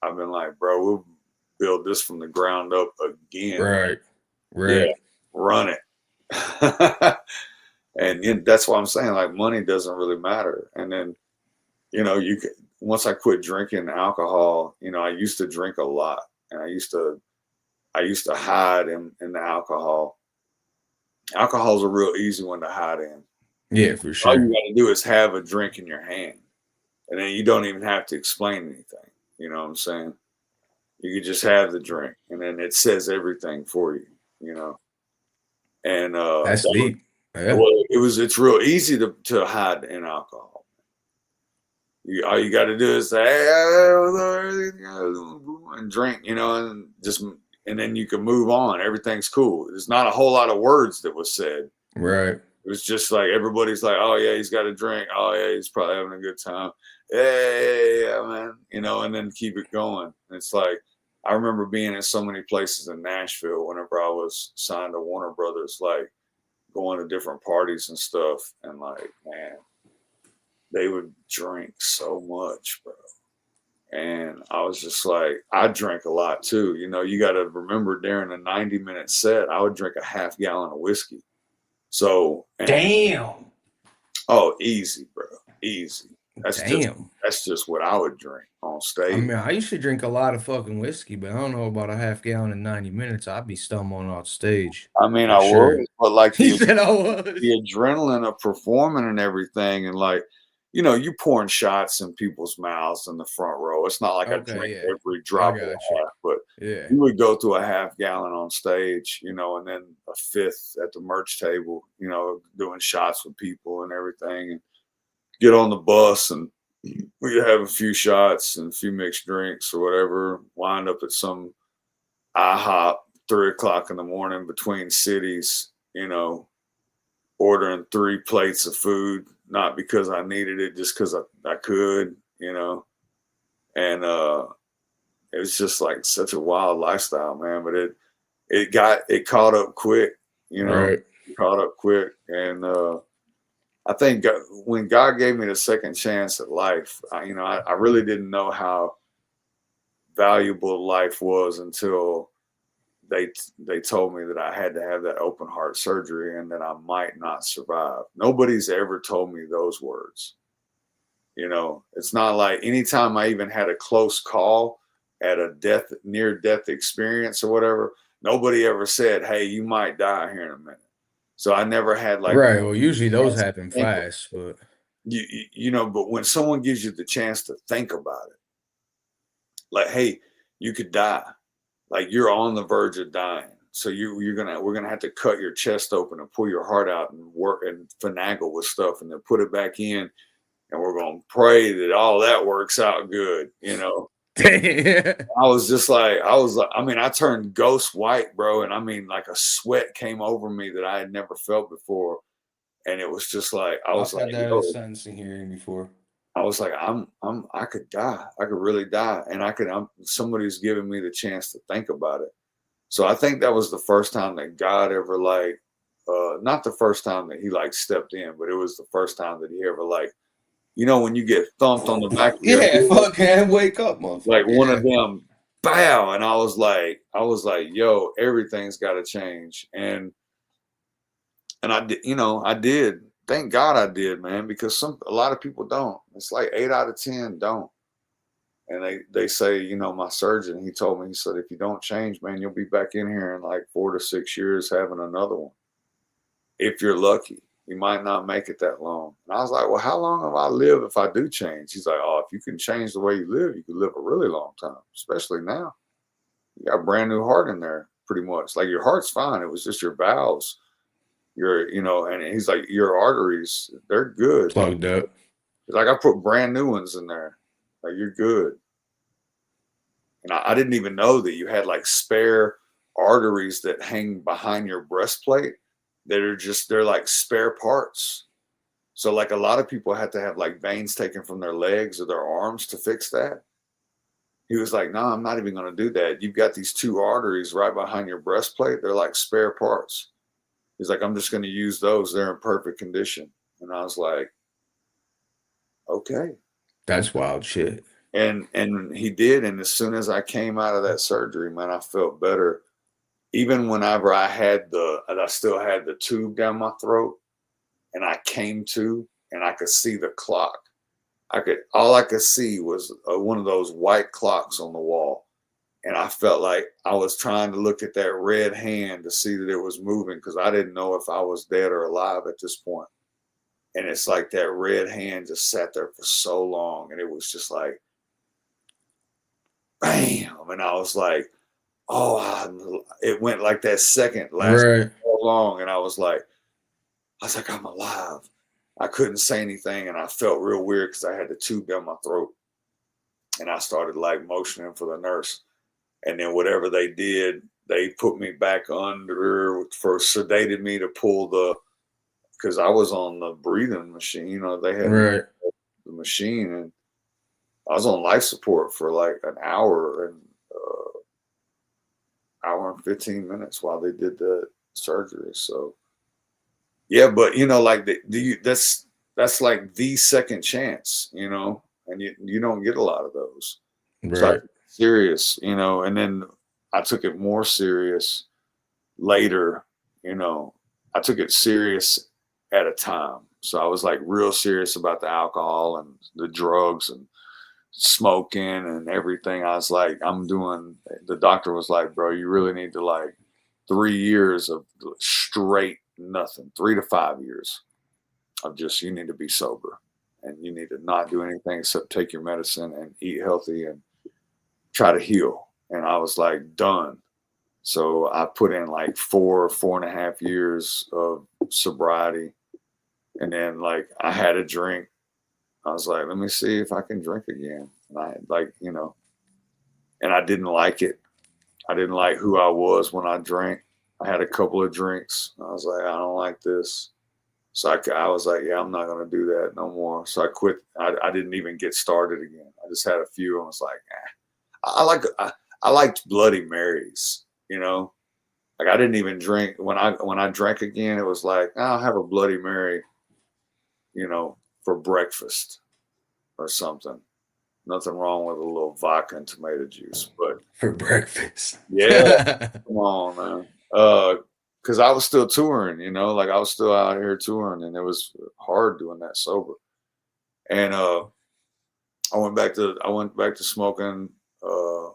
I've been like, bro, we'll build this from the ground up again. Right. Yeah, Right. run it. And that's why I'm saying like money doesn't really matter. And then you could, once I quit drinking alcohol, I used to drink a lot, and I used to hide in the alcohol. Alcohol's a real easy one to hide in. Yeah, for All you sure. got to do is have a drink in your hand, and then you don't even have to explain anything. You know what I'm saying? You could just have the drink, and then it says everything for you. You know, and That's deep. Yeah. well, it's real easy to hide in alcohol. All you got to do is say, hey, and drink, and then you can move on. Everything's cool. There's not a whole lot of words that was said. Right. It was just like everybody's like, oh yeah, he's got a drink. Oh yeah, he's probably having a good time. Yeah, man. And then keep it going. It's like I remember being in so many places in Nashville whenever I was signed to Warner Brothers, like going to different parties and stuff, and like, man, they would drink so much, bro. And I was just like, I drank a lot too. You got to remember during a 90-minute set, I would drink a half gallon of whiskey. So, and Damn. oh, easy, bro, easy. That's just Damn. that's just what I would drink on I stage. mean, I used to drink a lot of fucking whiskey, but I don't know about a half gallon in 90 minutes. I'd be stumbling off stage I mean, for I sure. was, but like He the said I was. the adrenaline of performing and everything, and like, you pouring shots in people's mouths in the front row. It's not like I Okay, drink yeah. every I drop of got a you. half, but Yeah. we would go through a half gallon on stage, and then a fifth at the merch table, doing shots with people and everything, and get on the bus, and we'd have a few shots and a few mixed drinks or whatever, wind up at some IHOP 3 o'clock in the morning between cities, ordering 3 plates of food, not because I needed it, just because I could, and it was just like such a wild lifestyle, man. But it caught up quick, Right. caught up quick, and I think when God gave me the second chance at life, I really didn't know how valuable life was until they they told me that I had to have that open heart surgery and that I might not survive. Nobody's ever told me those words. You know, it's not like anytime I even had a close call at a near death experience or whatever, nobody ever said, "Hey, you might die here in a minute." So I never had like Right. Well, usually a those chance to happen think. fast, but You know, but when someone gives you the chance to think about it, like, hey, you could die, like you're on the verge of dying. So we're gonna have to cut your chest open and pull your heart out and work and finagle with stuff and then put it back in, and we're gonna pray that all that works out good, you know. I was just like, I mean, I turned ghost white, bro, and I mean, like a sweat came over me that I had never felt before, and it was just like, I I've was like, had that yo, sentencing hearing before. I was like, I could die. I could really die. And somebody's giving me the chance to think about it. So I think that was the first time that God ever like, not the first time that he like stepped in, but it was the first time that he ever like, you know, when you get thumped on the back of your Yeah, head, fucking wake up, like motherfucker. one of Yeah. them, bow. And I was like, yo, everything's got to change. And I did, you know, I did. Thank God I did, man, because a lot of people don't. It's like 8 out of 10 don't. And they say, you know, my surgeon, he told me, he said, if you don't change, man, you'll be back in here in like 4 to 6 years having another one. If you're lucky, you might not make it that long. And I was like, well, how long have I lived if I do change? He's like, oh, if you can change the way you live, you can live a really long time, especially now. You got a brand new heart in there, pretty much. Like your heart's fine. It was just your valves, you know, and he's like, your arteries, they're good. Plugged up. He's like, I put brand new ones in there. Like, you're good. And I didn't even know that you had like spare arteries that hang behind your breastplate that are just, they're like spare parts. So like a lot of people had to have like veins taken from their legs or their arms to fix that. He was like, no, I'm not even going to do that. You've got these two arteries right behind your breastplate. They're like spare parts. He's like, I'm just going to use those. They're in perfect condition. And I was like, okay. That's wild shit. And he did. And as soon as I came out of that surgery, man, I felt better. Even whenever I still had the tube down my throat and I came to and I could see the clock. All I could see was one of those white clocks on the wall. And I felt like I was trying to look at that red hand to see that it was moving because I didn't know if I was dead or alive at this point. And it's like that red hand just sat there for so long. And it was just like, bam. And I was like, oh, it went like that second lasted Right. so long. And I was like, I'm alive. I couldn't say anything. And I felt real weird because I had the tube down my throat. And I started like motioning for the nurse. And then whatever they did, they put me back under for sedated me to pull because I was on the breathing machine. You know, they had me Right. the machine, and I was on life support for like an hour and 15 minutes while they did the surgery. So yeah, but you know, like that's like the second chance, you know, and you don't get a lot of those. So I Right. took it serious, you know, and then I took it more serious later, you know. I took it serious at a time. So I was like real serious about the alcohol and the drugs and smoking and everything. I was like, the doctor was like, bro, you really need to like 3 years of straight nothing, 3 to 5 years of just, you need to be sober and you need to not do anything except take your medicine and eat healthy and try to heal. And I was like, done. So I put in like 4.5 years of sobriety. And then like I had a drink. I was like, let me see if I can drink again. And I like, you know, and I didn't like it. I didn't like who I was when I drank. I had a couple of drinks. I was like, I don't like this. So I was like, yeah, I'm not going to do that no more. So I quit. I didn't even get started again. I just had a few and was like, I liked Bloody Marys, you know, like I didn't even drink when I drank again. It was like, I'll have a Bloody Mary, you know, for breakfast or something. Nothing wrong with a little vodka and tomato juice, but For breakfast. yeah, come on, man. Because I was still touring, you know, like I was still out here touring, and it was hard doing that sober. And I went back to smoking. I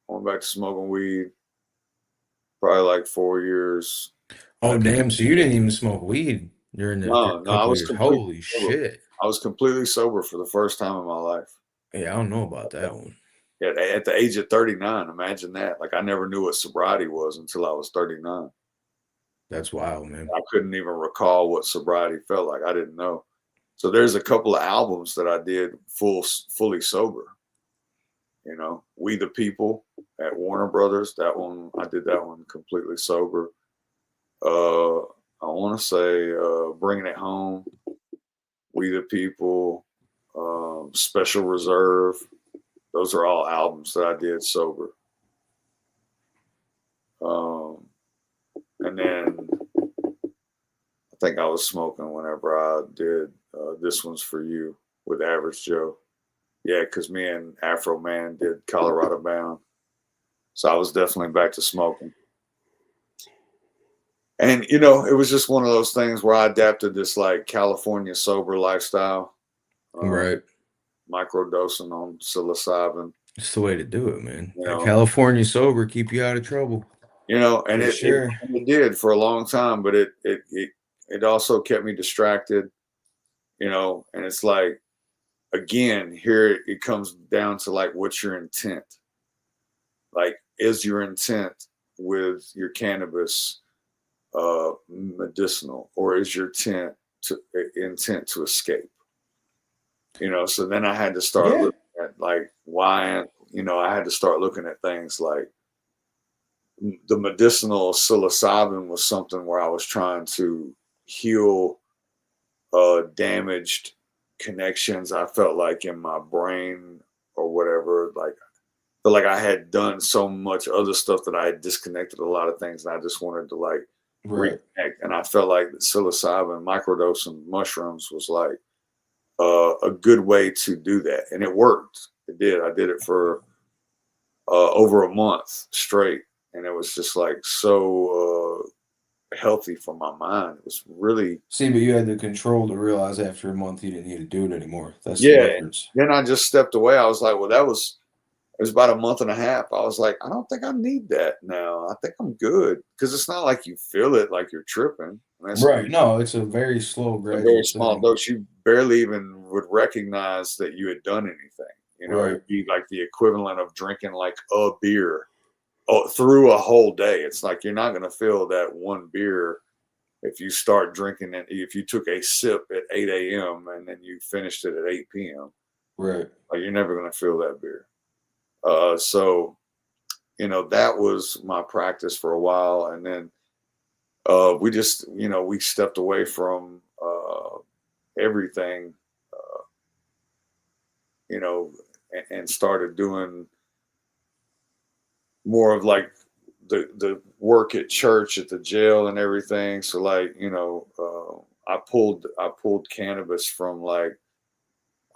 went back to smoking weed probably like 4 years. Oh, After. damn. So you didn't even smoke weed during the No, no, I couple was years. completely Holy sober. shit. I was completely sober for the first time in my life. Yeah, I don't know about that one. At the age of 39, imagine that. Like I never knew what sobriety was until I was 39. That's wild, man. I couldn't even recall what sobriety felt like. I didn't know. So there's a couple of albums that I did fully sober. You know, We the People at Warner Brothers. That one I did that one completely sober. I want to say Bringing It Home, We the People, Special Reserve. Those are all albums that I did sober. Um, and then I think I was smoking whenever I did This One's For You with Average Joe. Yeah, because me and Afro Man did Colorado Bound. So I was definitely back to smoking. And, you know, it was just one of those things where I adapted this like California sober lifestyle, uh, Right. microdosing on psilocybin, It's the way to do it, man. you That know, California sober keep you out of trouble. and For sure. it did for a long time, but it also kept me distracted, you know, and it's like, again, here it comes down to like, what's your intent? Like, is your intent with your cannabis medicinal, or is your intent to escape? You know, so then I had to start Yeah. looking at like why, you know, I had to start looking at things like the medicinal psilocybin was something where I was trying to heal damaged connections I felt like in my brain or whatever. Like, feel like I had done so much other stuff that I had disconnected a lot of things, and I just wanted to like Right. reconnect. And I felt like the psilocybin, microdosing mushrooms was like a good way to do that, and it worked. It did. I did it for over a month straight, and it was just like so healthy for my mind. It was really, See, but you had the control to realize after a month you didn't need to do it anymore. That's the yeah. difference. Then I just stepped away. I was like, well, it was about a month and a half. I was like, I don't think I need that now. I think I'm good, because it's not like you feel it like you're tripping. And that's Right. No, it's a very slow, a very gradual small thing. dose. You barely even would recognize that you had done anything. You know, Right. it'd be like the equivalent of drinking like a beer through a whole day. It's like you're not going to feel that one beer if you start drinking it. If you took a sip at 8 a.m. and then you finished it at 8 p.m., Right. like you're never going to feel that beer. So, you know, that was my practice for a while. And then we just, you know, we stepped away from everything, uh, you know, and started doing more of like the work at church, at the jail, and everything. So like, you know, I pulled cannabis from like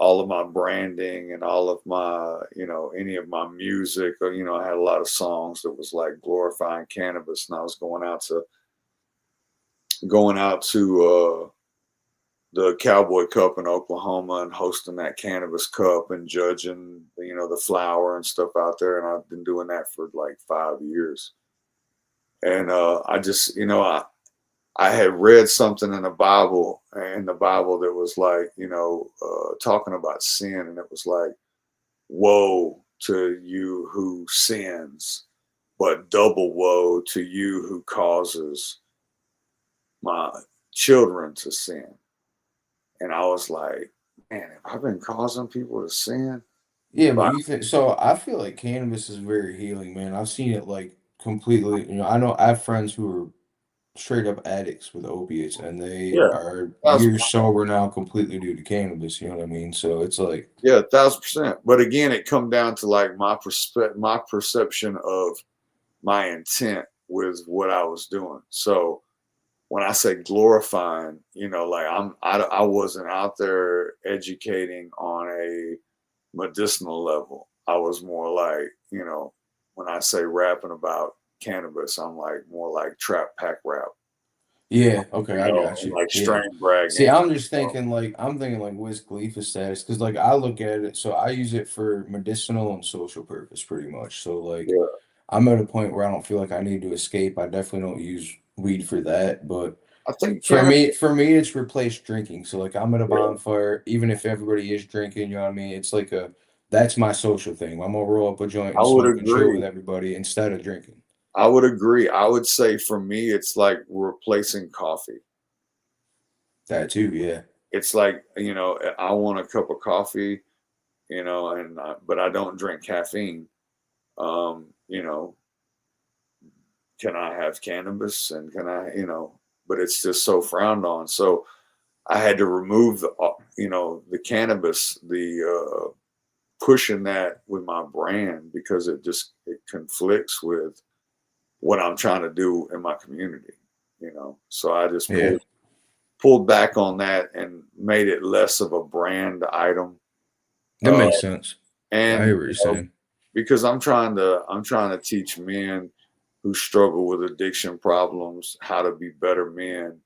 all of my branding and all of my, you know, any of my music. Or, you know, I had a lot of songs that was like glorifying cannabis, and I was going out to the Cowboy Cup in Oklahoma and hosting that Cannabis Cup and judging, you know, the flower and stuff out there. And I've been doing that for like 5 years. And I just, you know, I had read something in the Bible that was like, you know, talking about sin. And it was like, woe to you who sins, but double woe to you who causes my children to sin. And I was like, man, have I been causing people to sin? Yeah, but But you think so? I feel like cannabis is very healing, man. I've seen it like completely. I know I have friends who are straight up addicts with opiates, and they yeah, are thousand, years sober now completely due to cannabis. You know what I mean? So it's like, yeah, 1,000%. But again, it come down to like my perception of my intent with what I was doing. So when I say glorifying, you know, like I wasn't out there educating on a medicinal level. I was more like, you know, when I say rapping about cannabis, I'm like more like trap pack rap. Yeah, okay, you I know, got and you. like Yeah. strain See, bragging. I'm just You know, thinking like I'm thinking like Wiz Khalifa status because like I look at it, so I use it for medicinal and social purpose pretty much. So like yeah, I'm at a point where I don't feel like I need to escape. I definitely don't use weed for that, but I think for cannabis. me it's replaced drinking. So like I'm at a Yeah, bonfire, even if everybody is drinking, you know what I mean? It's like a that's my social thing. I'm gonna roll up a joint I and would smoke and chill with agree. everybody instead of drinking. I would agree. I would say for me, it's like replacing coffee. That too, yeah. It's like, you know, I want a cup of coffee, you know, and but I don't drink caffeine. You know, can I have cannabis and can I, you know, but it's just so frowned on. So I had to remove the, you know, the cannabis, the pushing that with my brand because it conflicts with what I'm trying to do in my community, you know. So I just Yeah. pulled back on that and made it less of a brand item. That Uh, makes sense. I and hear what you're you know, saying. because I'm trying to teach men who struggle with addiction problems how to be better men.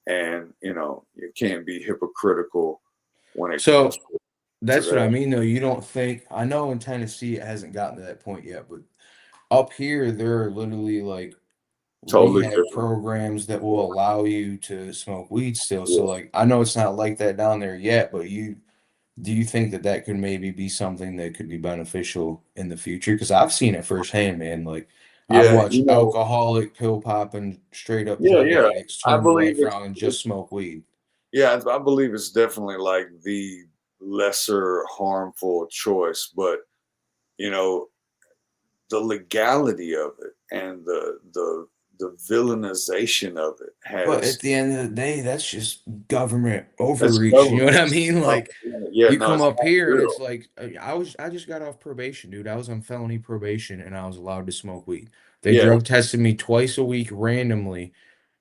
And you know, you can't be hypocritical when it comes So to that's what I that. mean, though. You don't think, I know in Tennessee it hasn't gotten to that point yet, but up here, there are literally like Totally rehab different. programs that Yeah. will allow you to smoke weed still. So, Yeah. like, I know it's not like that down there yet, but do you think that that could maybe be something that could be beneficial in the future? Because I've seen it firsthand, man. Like, I've Yeah, watched you know, alcoholic, pill popping, straight up yeah, drug yeah. addicts I turn their believe life around and just smoke weed. yeah, I believe it's definitely like the lesser harmful choice, but you know, the legality of it and the villainization of it But at has the end of the day, that's just government that's overreach. You know government. what I mean? Like, Yeah, you no, come it's up not here and real. it's like I just got off probation, dude. I was on felony probation and I was allowed to smoke weed. They Yeah, drug tested me twice a week randomly,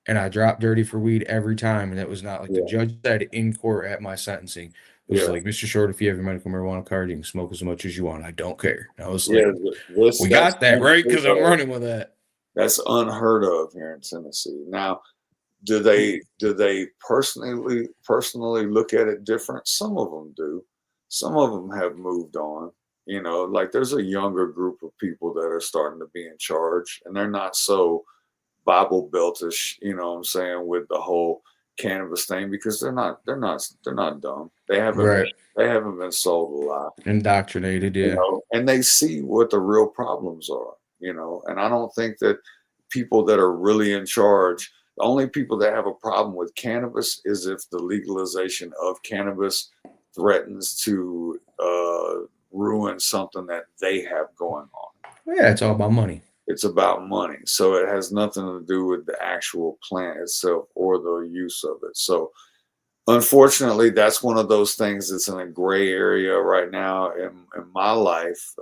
and I dropped dirty for weed every time. And that was not like the yeah, judge said in court at my sentencing. It was yeah, like, Mr. Short, if you have your medical marijuana card, you can smoke as much as you want. I don't care. And I was yeah. like, This we that's got that right unheard because I'm of. running with that. That's unheard of here in Tennessee. Now, do they personally look at it different? Some of them do. Some of them have moved on. You know, like there's a younger group of people that are starting to be in charge, and they're not so Bible beltish. You know what I'm saying, with the whole cannabis thing because they're not dumb. Right. They haven't been sold a lie, Indoctrinated, you yeah. know, and they see what the real problems are, you know. And I don't think that people that are really in charge, the only people that have a problem with cannabis is if the legalization of cannabis threatens to ruin something that they have going on. Yeah, it's all about money. It's about money. So it has nothing to do with the actual plant itself or the use of it. So unfortunately, that's one of those things that's in a gray area right now in my life.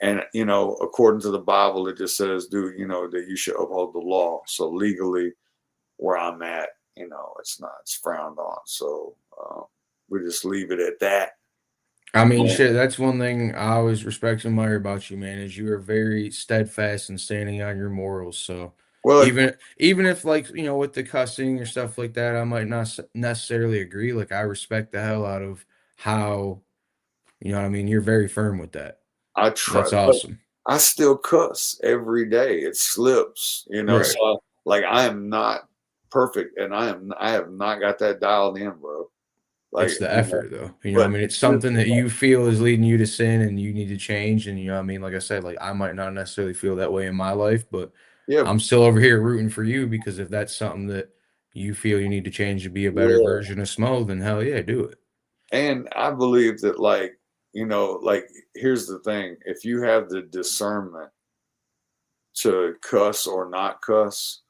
And you know, according to the Bible, it just says, "Do you know that you should uphold the law?" So legally, where I'm at, you know, it's frowned on. So we just leave it at that. I mean, And, shit, that's one thing I always respect and admire about you, man, is you are very steadfast in standing on your morals. So well, even if like, with the cussing or stuff like that, I might not necessarily agree. Like I respect the hell out of how, what I mean, you're very firm with that. I try, That's but awesome. I still cuss every day. It slips, you know. Right. So like, I am not perfect, and I have not got that dialed in, bro. Like, It's the you know, effort though. I but mean, it's something that you feel is leading you to sin and you need to change. And what I mean, like I said, like I might not necessarily feel that way in my life, but yeah, I'm still over here rooting for you because if that's something that you feel you need to change to be a better yeah. version of Smo, then hell yeah, do it. And I believe that, like, you know, like, here's the thing: if you have the discernment to cuss or not cuss,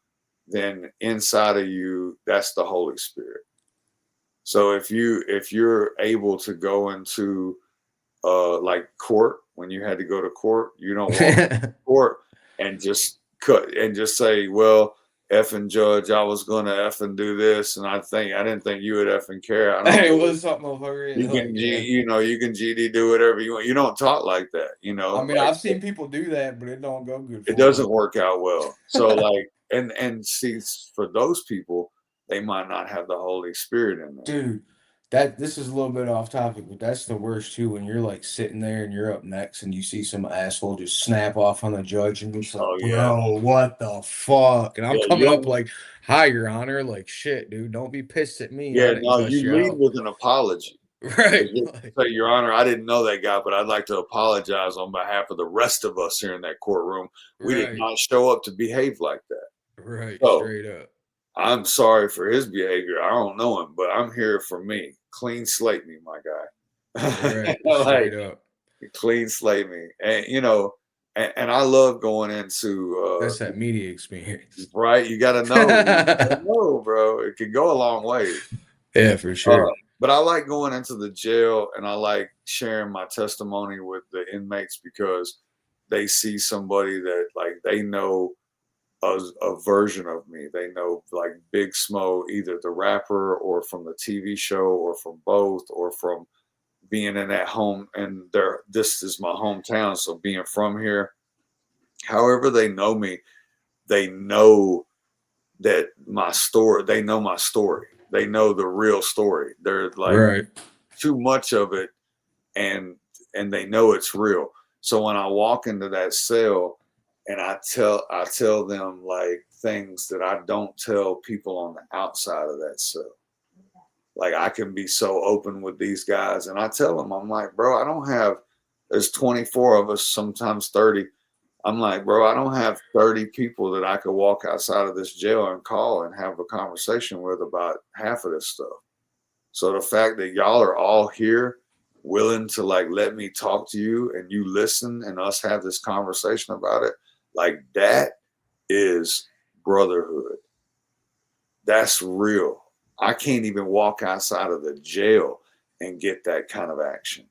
then inside of you, that's the Holy Spirit. So if you're able to go into like court when you had to go to court, you don't walk to court and just cut and just say, well, effing judge, I was gonna effing do this, and I didn't think you would effing care. I don't Hey, know. what's up, motherfucker? You Like, can yeah. you can GD do whatever you want. You don't talk like that, I mean, like I've seen people do that, but it don't go good it for doesn't work out well. So them. like and see for those people, they might not have the Holy Spirit in them. Dude, that this is a little bit off topic, but that's the worst too when you're like sitting there and you're up next and you see some asshole just snap off on the judge and you're just Oh like, yeah. bro, what the fuck? And I'm Yeah, you coming up don't like, hi, your honor. Like, shit, dude, don't be pissed at me. I yeah, didn't no, cuss you you lead out. with an apology. Right. Like, you Like, say, Your Honor, I didn't know that guy, but I'd like to apologize on behalf of the rest of us here in that courtroom. We did right. not show up to behave like that. Right. So Straight up. I'm sorry for his behavior. I don't know him, but I'm here for me. Clean slate me, my guy. Right. Like Straight up. clean slate me. And and I love going into That's that media experience. right. You gotta know. You gotta know, bro. It can go a long way. Yeah, for Uh, sure. but I like going into the jail and I like sharing my testimony with the inmates because they see somebody that like they know a version of me. They know like Big Smo, either the rapper or from the TV show or from both or from being in that home and this is my hometown. So being from here, however they know me, they know that my story, they know my story. They know the real story. They're like Right. too much of it and they know it's real. So when I walk into that cell and I tell them like things that I don't tell people on the outside of that cell. Like I can be so open with these guys and I tell them I'm like, bro, I don't have there's 24 of us, sometimes 30. I'm like, bro, I don't have 30 people that I could walk outside of this jail and call and have a conversation with about half of this stuff. So the fact that y'all are all here willing to like let me talk to you and you listen and us have this conversation about it, like that is brotherhood. That's real. I can't even walk outside of the jail and get that kind of action.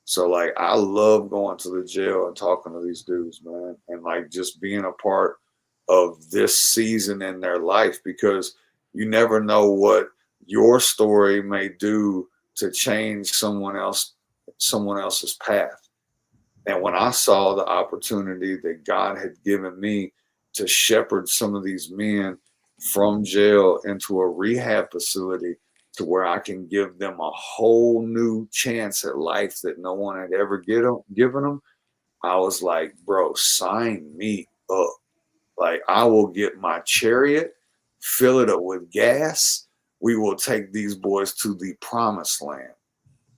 So like I love going to the jail and talking to these dudes, man, and like just being a part of this season in their life because you never know what your story may do to change someone else's path. And when I saw the opportunity that God had given me to shepherd some of these men from jail into a rehab facility to where I can give them a whole new chance at life that no one had ever given them, I was like, bro, sign me up. Like, I will get my chariot, fill it up with gas. We will take these boys to the promised land.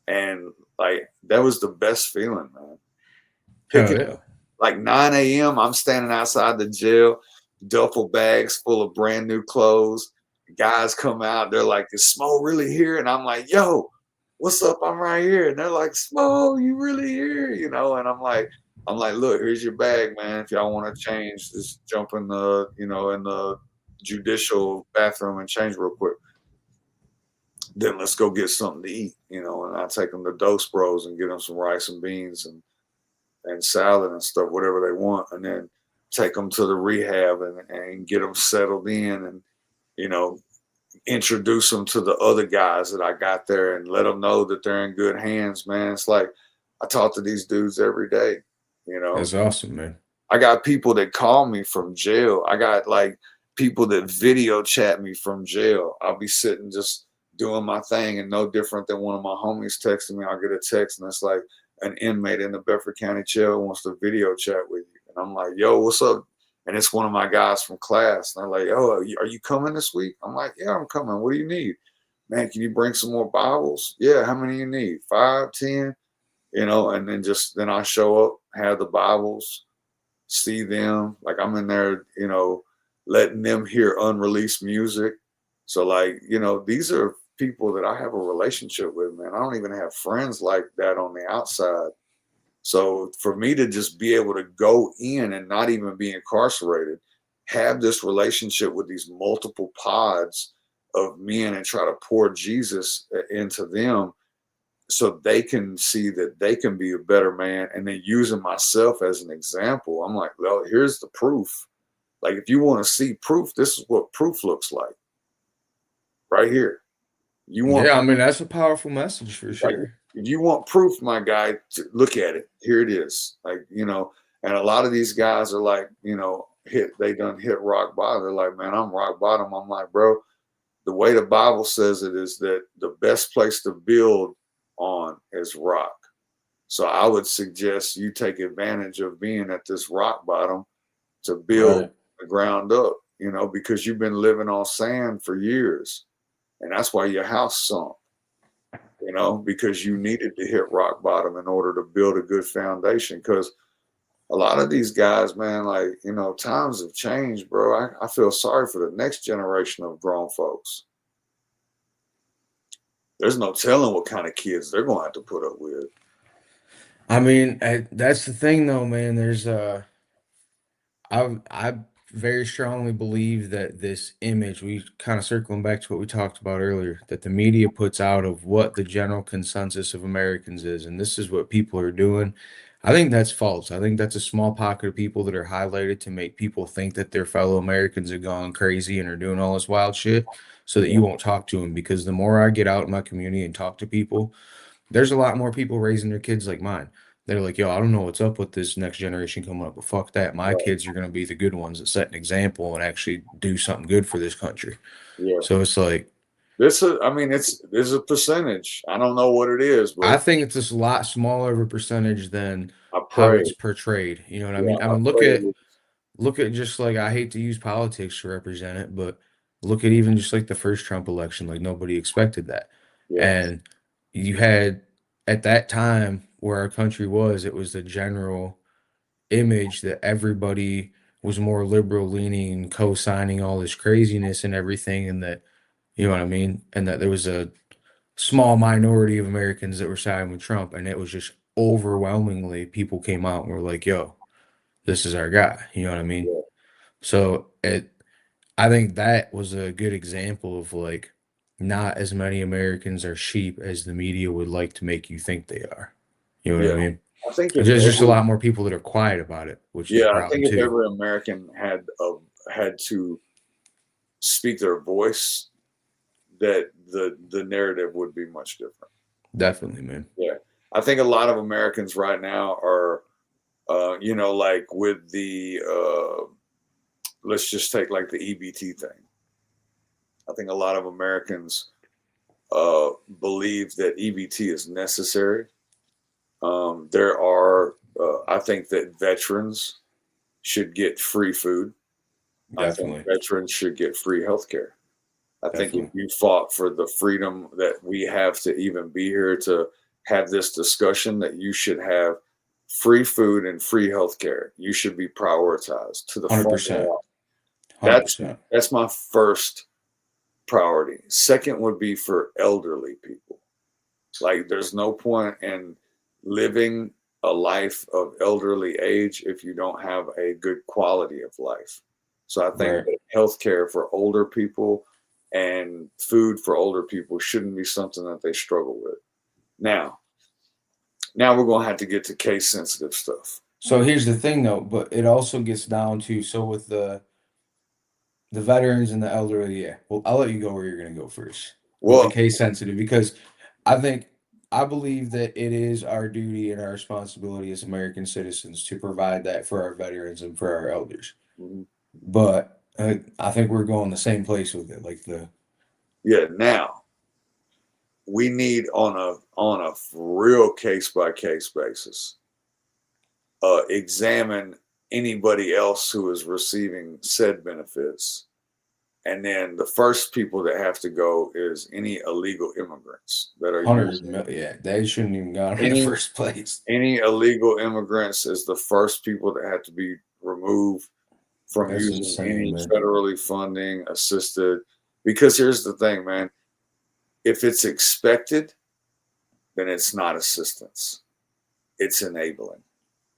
And like, that was the best feeling, man. Hell Picking yeah. like 9 a.m., I'm standing outside the jail, duffel bags full of brand new clothes. Guys come out, they're like, "Is Smo really here?" And I'm like, "Yo, what's up? I'm right here." And they're like, "Smo, you really here?" And I'm like, "Look, here's your bag, man. If y'all want to change, just jump in in the judicial bathroom and change real quick. Then let's go get something to eat. And I take them to Dos Bros and get them some rice and beans and salad and stuff, whatever they want, and then take them to the rehab and get them settled in and, you know, introduce them to the other guys that I got there and let them know that they're in good hands, man. It's like I talk to these dudes every day, you know. That's awesome, man. I got people that call me from jail. I got like people that video chat me from jail. I'll be sitting just doing my thing and no different than one of my homies texting me. I'll get a text and it's like an inmate in the Bedford County jail wants to video chat with you. And I'm like, yo, what's up? And it's one of my guys from class. And they're like, oh, are you coming this week? I'm like, yeah, I'm coming. What do you need? Man, can you bring some more Bibles? Yeah, how many you need? 5, 10? And then I show up, have the Bibles, see them. Like I'm in there, letting them hear unreleased music. So like, these are people that I have a relationship with, man. I don't even have friends like that on the outside. So for me to just be able to go in and not even be incarcerated, have this relationship with these multiple pods of men and try to pour Jesus into them so they can see that they can be a better man and then using myself as an example. I'm like, well, here's the proof. Like if you want to see proof, this is what proof looks like right here. You want Yeah, I mean that's a powerful message for like sure. if you want proof, my guy, to look at it. Here it is. Like, and a lot of these guys are like, they done hit rock bottom. They're like, man, I'm rock bottom. I'm like, bro, the way the Bible says it is that the best place to build on is rock. So I would suggest you take advantage of being at this rock bottom to build Right. the ground up, because you've been living on sand for years. And that's why your house sunk, because you needed to hit rock bottom in order to build a good foundation. Because a lot of these guys, man, like, times have changed, bro. I feel sorry for the next generation of grown folks. There's no telling what kind of kids they're going to have to put up with. I mean, that's the thing though, man. I very strongly believe that this image, we kind of circling back to what we talked about earlier, that the media puts out of what the general consensus of Americans is, and this is what people are doing. I think that's false. I think that's a small pocket of people that are highlighted to make people think that their fellow Americans are going crazy and are doing all this wild shit so that Yeah, you won't talk to them. Because the more I get out in my community and talk to people, there's a lot more people raising their kids like mine. They're like, yo, I don't know what's up with this next generation coming up, but fuck that. My right. kids are going to be the good ones that set an example and actually do something good for this country. Yeah. So it's like, I mean, there's a percentage. I don't know what it is, but I think it's just a lot smaller of a percentage than I how pray. it's portrayed. You know what I Yeah, mean? I I mean, pray it is. look at just like I hate to use politics to represent it, but look at even just like the first Trump election, like nobody expected that. Yeah, And you had at that time where our country was, it was the general image that everybody was more liberal leaning, co-signing all this craziness and everything, and that, you know what I mean? And that there was a small minority of Americans that were siding with Trump, and it was just overwhelmingly people came out and were like, yo, this is our guy. You know what I mean? yeah, So I think that was a good example of like not as many Americans are sheep as the media would like to make you think they are. You know what I yeah. mean? I think if There's just a every lot more people that are quiet about it, which is a yeah, I problem think if too. every American had to speak their voice, that the narrative would be much different. Definitely, man. Yeah, I think a lot of Americans right now are, like with the let's just take like the EBT thing. I think a lot of Americans believe that EBT is necessary. I think that veterans should get free food. I think Definitely. veterans should get free health care. I think if Definitely. you fought for the freedom that we have to even be here to have this discussion, that you should have free food and free health care. You should be prioritized to the front of the 100%. line. That's 100%. that's my first priority. Second would be for elderly people. Like there's no point in living a life of elderly age if you don't have a good quality of life. So I think Right. that healthcare for older people and food for older people shouldn't be something that they struggle with. Now, now we're gonna have to get to case sensitive stuff. So here's the thing though, but it also gets down to so with the veterans and the elderly, yeah. Well, I'll let you go where you're gonna go first with the Well, case sensitive because I think I believe that it is our duty and our responsibility as American citizens to provide that for our veterans and for our elders. mhm, But I think we're going the same place with it. Like the yeah, now we need on a real case by case basis examine anybody else who is receiving said benefits. And then the first people that have to go is any illegal immigrants that are hundred using million, yeah, they shouldn't even gone in the any first place. any illegal immigrants is the first people that have to be removed from That's using insane, any man. federally funding assisted. Because here's the thing, man. If it's expected, then it's not assistance. It's enabling.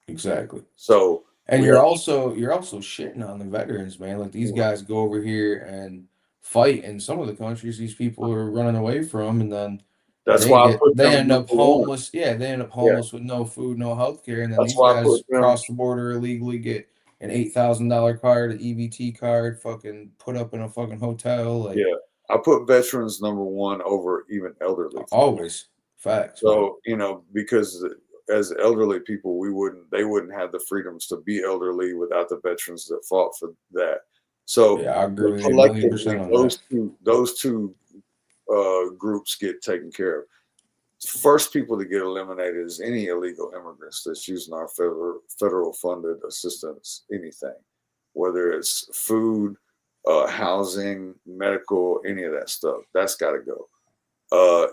Exactly. So And we have you're also shitting on the veterans, man. Like these guys go over here and fight in some of the countries these people are running away from, and then that's why I put they them end number up one. homeless. Yeah, they end up Yeah, homeless with no food, no health care, and then that's these why I put guys them. cross the border illegally, get an $8,000 card, an EBT card, fucking put up in a fucking hotel. Like, Yeah, I put veterans number one over even elderly folks. always facts, man. So, because as elderly people, they wouldn't have the freedoms to be elderly without the veterans that fought for that. So, Yeah, I but agree with you a million collectively, percent on that. those two groups get taken care of. The first people to get eliminated is any illegal immigrants that's using our federal funded assistance, anything, whether it's food, housing, medical, any of that stuff. That's got to go.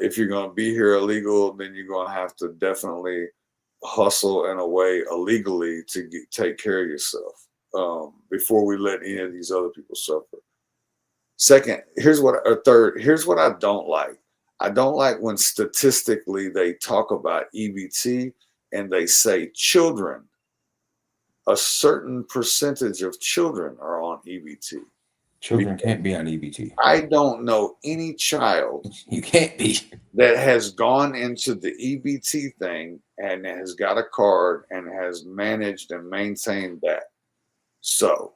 If you're going to be here illegal, then you're going to have to definitely hustle in a way illegally to take care of yourself before we let any of these other people suffer. Second, here's what I don't like. I don't like when statistically they talk about EBT and they say children, a certain percentage of children are on EBT. Children can't be on EBT. I don't know any child You can't be. that has gone into the EBT thing and has got a card and has managed and maintained that. So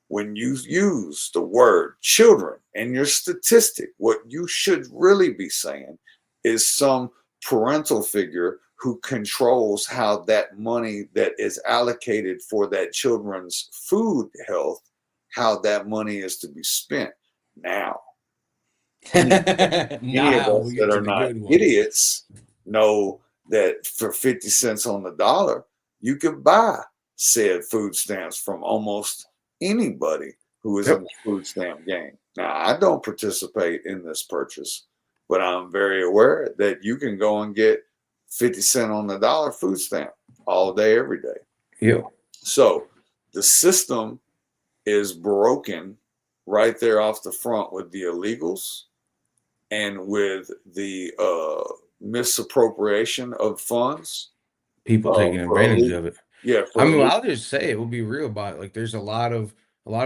when you use the word children in your statistic, what you should really be saying is some parental figure who controls how that money that is allocated for that children's food health, how that money is to be spent. Now, any of Now us we that get to are the not good ones. idiots know that for 50 cents on the dollar, you could buy said food stamps from almost anybody who is in Yep. the food stamp game. Now, I don't participate in this purchase, but I'm very aware that you can go and get 50 cent on the dollar food stamp all day, every day. Yeah. So the system is broken right there off the front with the illegals and with the misappropriation of funds People taking for advantage illegal, of it. yeah, I for mean, illegal, I'll just say it. We'll be real about it. Like, there's a lot of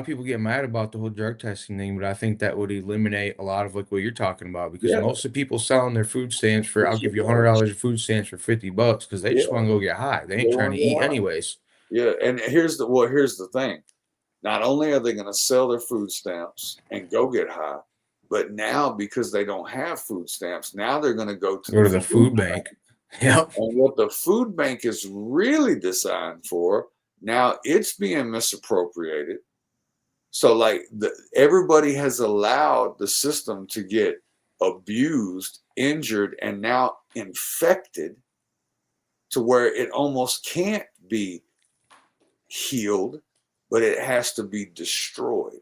people get mad about the whole drug testing thing, but I think that would eliminate a lot of like what you're talking about because yeah, most of the people selling their food stamps for I'll it's give you drugs. $100 of food stamps for $50 because they Yeah, just want to go get high. They they ain't trying want to to get eat high. anyways. Yeah, and here's the thing. Not only are they going to sell their food stamps and go get high, but now because they don't have food stamps, now they're going to go to Go the to the food food bank. bank. Yep. And what the food bank is really designed for, now it's being misappropriated. So like everybody has allowed the system to get abused, injured, and now infected to where it almost can't be healed, but it has to be destroyed.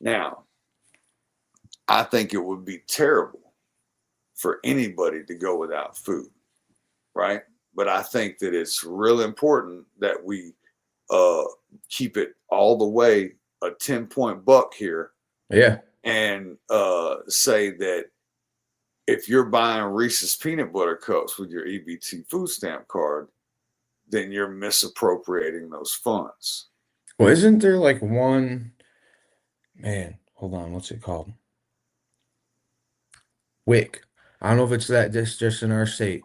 Now, I think it would be terrible for anybody to go without food, right? But I think that it's real important that we uh, keep it all the way a 10-point buck here Yeah. and say that if you're buying Reese's peanut butter cups with your EBT food stamp card, then you're misappropriating those funds. Well, isn't there like one man? Hold on, what's it called? WIC. I don't know if it's that just in our state.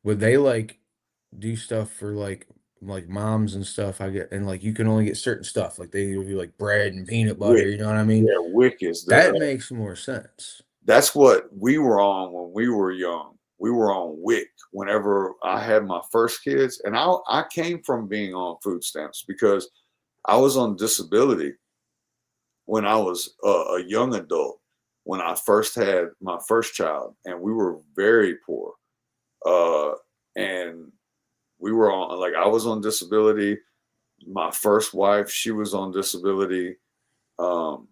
Would they like do stuff for like moms and stuff? I get and like you can only get certain stuff. Like they give you like bread and peanut butter, WIC, you know what I mean? yeah, WIC is That makes more sense. that's what we were on when we were young. We were on WIC whenever I had my first kids, and I came from being on food stamps because I was on disability when I was a young adult when I first had my first child, and we were very poor. And we were on like I was on disability. My first wife, she was on disability, um,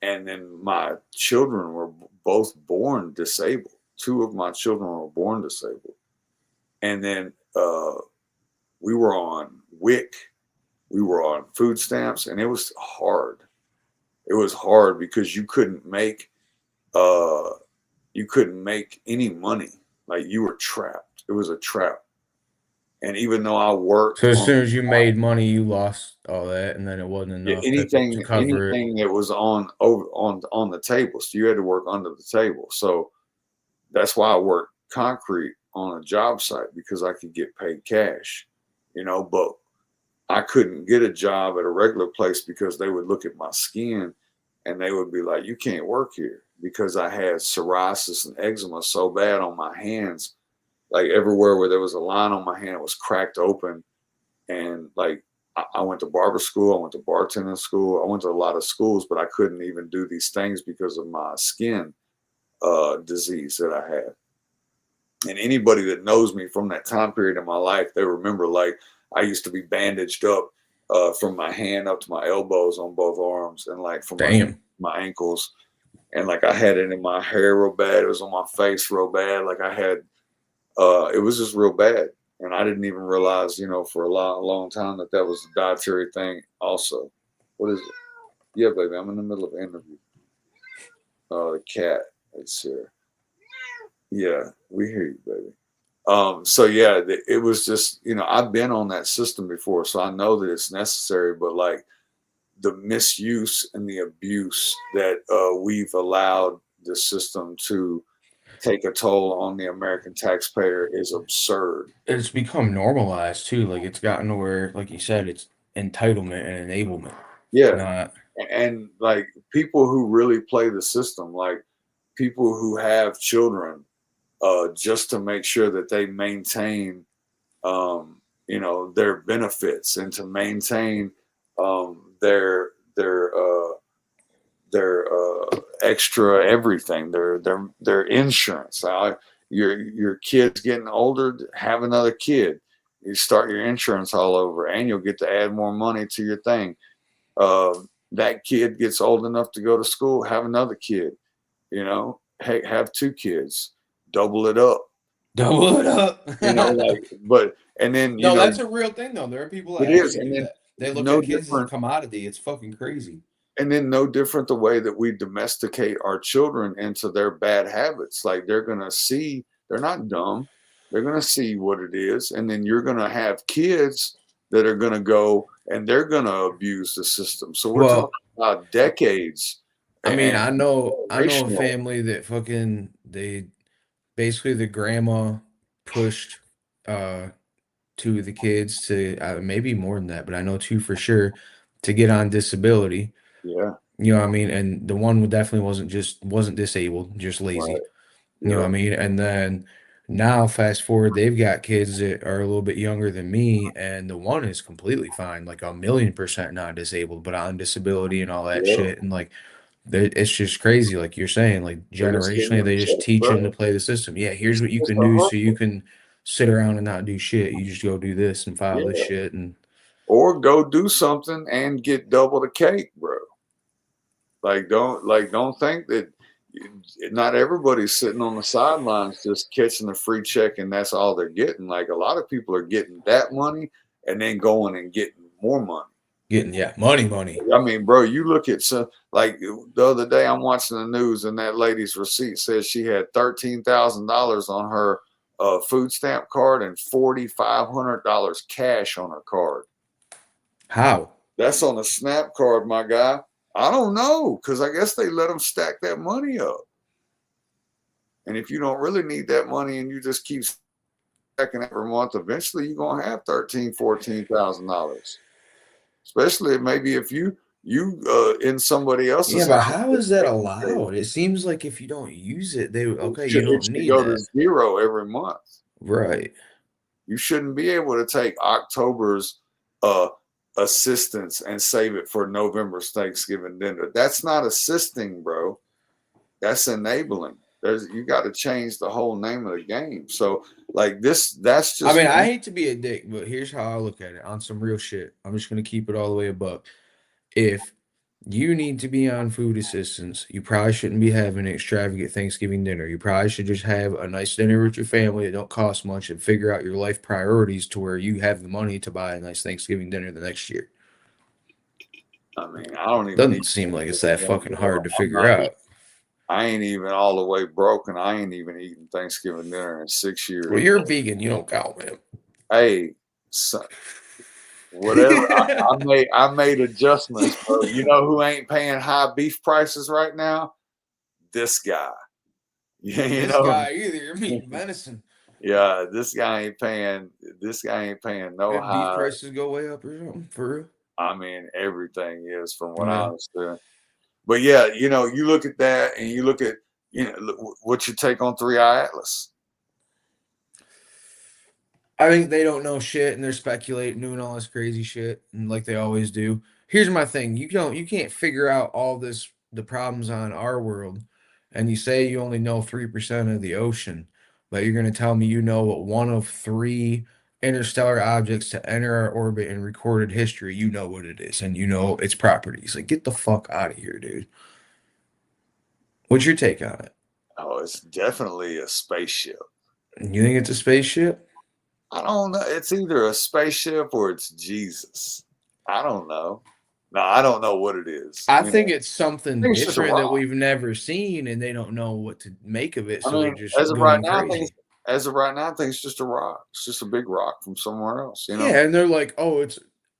and then my children were both born disabled. Two of my children were born disabled, and then we were on WIC. We were on food stamps, and it was hard. It was hard because uh, you couldn't make any money. Like you were trapped. It was a trap. And even though I So worked as on soon as you made money, you lost all that, and then it wasn't yeah, enough to cover it. anything that was on the table, so you had to work under the table. So that's why I worked concrete on a job site because I could get paid cash, but I couldn't get a job at a regular place because they would look at my skin and they would be like, you can't work here, because I had psoriasis and eczema so bad on my hands. Like everywhere where there was a line on my hand, it was cracked open. And like I went to barber school, I went to bartending school, I went to a lot of schools, but I couldn't even do these things because of my skin disease that I had. And anybody that knows me from that time period in my life, they remember like I used to be bandaged up from my hand up to my elbows on both arms, and like from Damn. my ankles. And like I had it in my hair real bad. It was on my face real bad. Like I had, it was just real bad. And I didn't even realize, you know, for a long time that that was a dietary thing also. What is it? Yeah, baby, I'm in the middle of an interview. The cat is here. Yeah, we hear you, baby. So yeah, it was just, you know, I've been on that system before, so I know that it's necessary, but like the misuse and the abuse that we've allowed the system to take a toll on the American taxpayer is absurd. It's become normalized too. Like it's gotten to where, like you said, it's entitlement and enablement. It's Yeah. not. And like people who really play the system, like people who have children, just to make sure that they maintain, you know, their benefits and to maintain their extra everything, their insurance. Your kid's getting older, have another kid. You start your insurance all over, and you'll get to add more money to your thing. That kid gets old enough to go to school, have another kid. You know, hey, have two kids, double it up. Double it up. You know, like, but and then you No, know that's a real thing though. There are people that it is, actually and do then that. They look no at kids as a different. commodity. It's fucking crazy. And then no different the way that we domesticate our children into their bad habits. Like they're gonna see, they're not dumb. They're gonna see what it is, and then you're gonna have kids that are gonna go and they're gonna abuse the system. So we're talking Well, about decades I mean, and I know a generational. family that fucking they basically the grandma pushed uh two of the kids to maybe more than that, but I know two for sure to get on disability. Yeah, You know what I mean? And the one definitely wasn't disabled, just right. lazy. You know what Yeah, I mean? And then now fast forward, they've got kids that are a little bit younger than me, and the one is completely fine, like 1,000,000% not disabled, but on disability and all that yeah. shit. And like it's just crazy, like you're saying, like They're just getting generationally, in they just shape, teach them to bro. play the system. Yeah, here's what you It's can a do so you hustle. can sit around and not do shit. You just go do this and file this Yeah. shit and Or go do something and get double the cake, bro. Don't think that not everybody's sitting on the sidelines just catching a free check and that's all they're getting. Like a lot of people are getting that money and then going and getting more money. getting, yeah, money. I mean, bro, you look at some like the other day I'm watching the news and that lady's receipt says she had $13,000 on her food stamp card and $4,500 cash on her card. How? That's on a snap card, my guy. I don't know, because I guess they let them stack that money up. And if you don't really need that money and you just keep stacking every month, eventually you're gonna have $14,000. Especially maybe if you in somebody Yeah, else's but house. how is that allowed? It seems like if you don't use it, they okay, you It don't should need go to that. zero every month. Right. You shouldn't be able to take October's uh, assistance and save it for November's Thanksgiving dinner. That's not assisting, bro. That's enabling. You got to change the whole name of the game. So like this, that's I just mean, I hate to be a dick, but here's how I look at it on some real shit. I'm just gonna keep it all the way above. If you need to be on food assistance, you probably shouldn't be having an extravagant Thanksgiving dinner. You probably should just have a nice dinner with your family that don't cost much and figure out your life priorities to where you have the money to buy a nice Thanksgiving dinner the next year. I mean, I don't even Doesn't need. seem like it's that fucking hard to figure out. I ain't even all the way broken. I ain't even eaten Thanksgiving dinner in 6 years. Well, you're a vegan, you don't count, man. Hey, so, whatever. I made adjustments, bro. You know who ain't paying high beef prices right now? This guy. Yeah, you This know. guy either. You're meeting venison. Yeah, this guy ain't paying. This guy ain't paying no Did beef high. prices go way up or something? For real? I mean, everything is from what I Yeah. understand. But yeah, you look at that and you look at, what's your take on Three Eye Atlas? I think they don't know shit and they're speculating, doing all this crazy shit, and like they always do. Here's my thing: you can't figure out all the problems on our world, and you say you only know 3% of the ocean, but you're gonna tell me you know what one of three interstellar objects to enter our orbit in recorded history. You know what it is, and you know its properties. Like, get the fuck out of here, dude. What's your take on it? Oh, it's definitely a spaceship. You think it's a spaceship? I don't know. It's either a spaceship or it's Jesus. I don't know. No, I don't know what it is. I You know, think it's I something think it's just a different that rock. we've never seen, and they don't know what to make of it, I so they're mean, just going crazy. as of right now, I think it's just a rock. It's just a big rock from somewhere else. Yeah, and they're like, "Oh, it's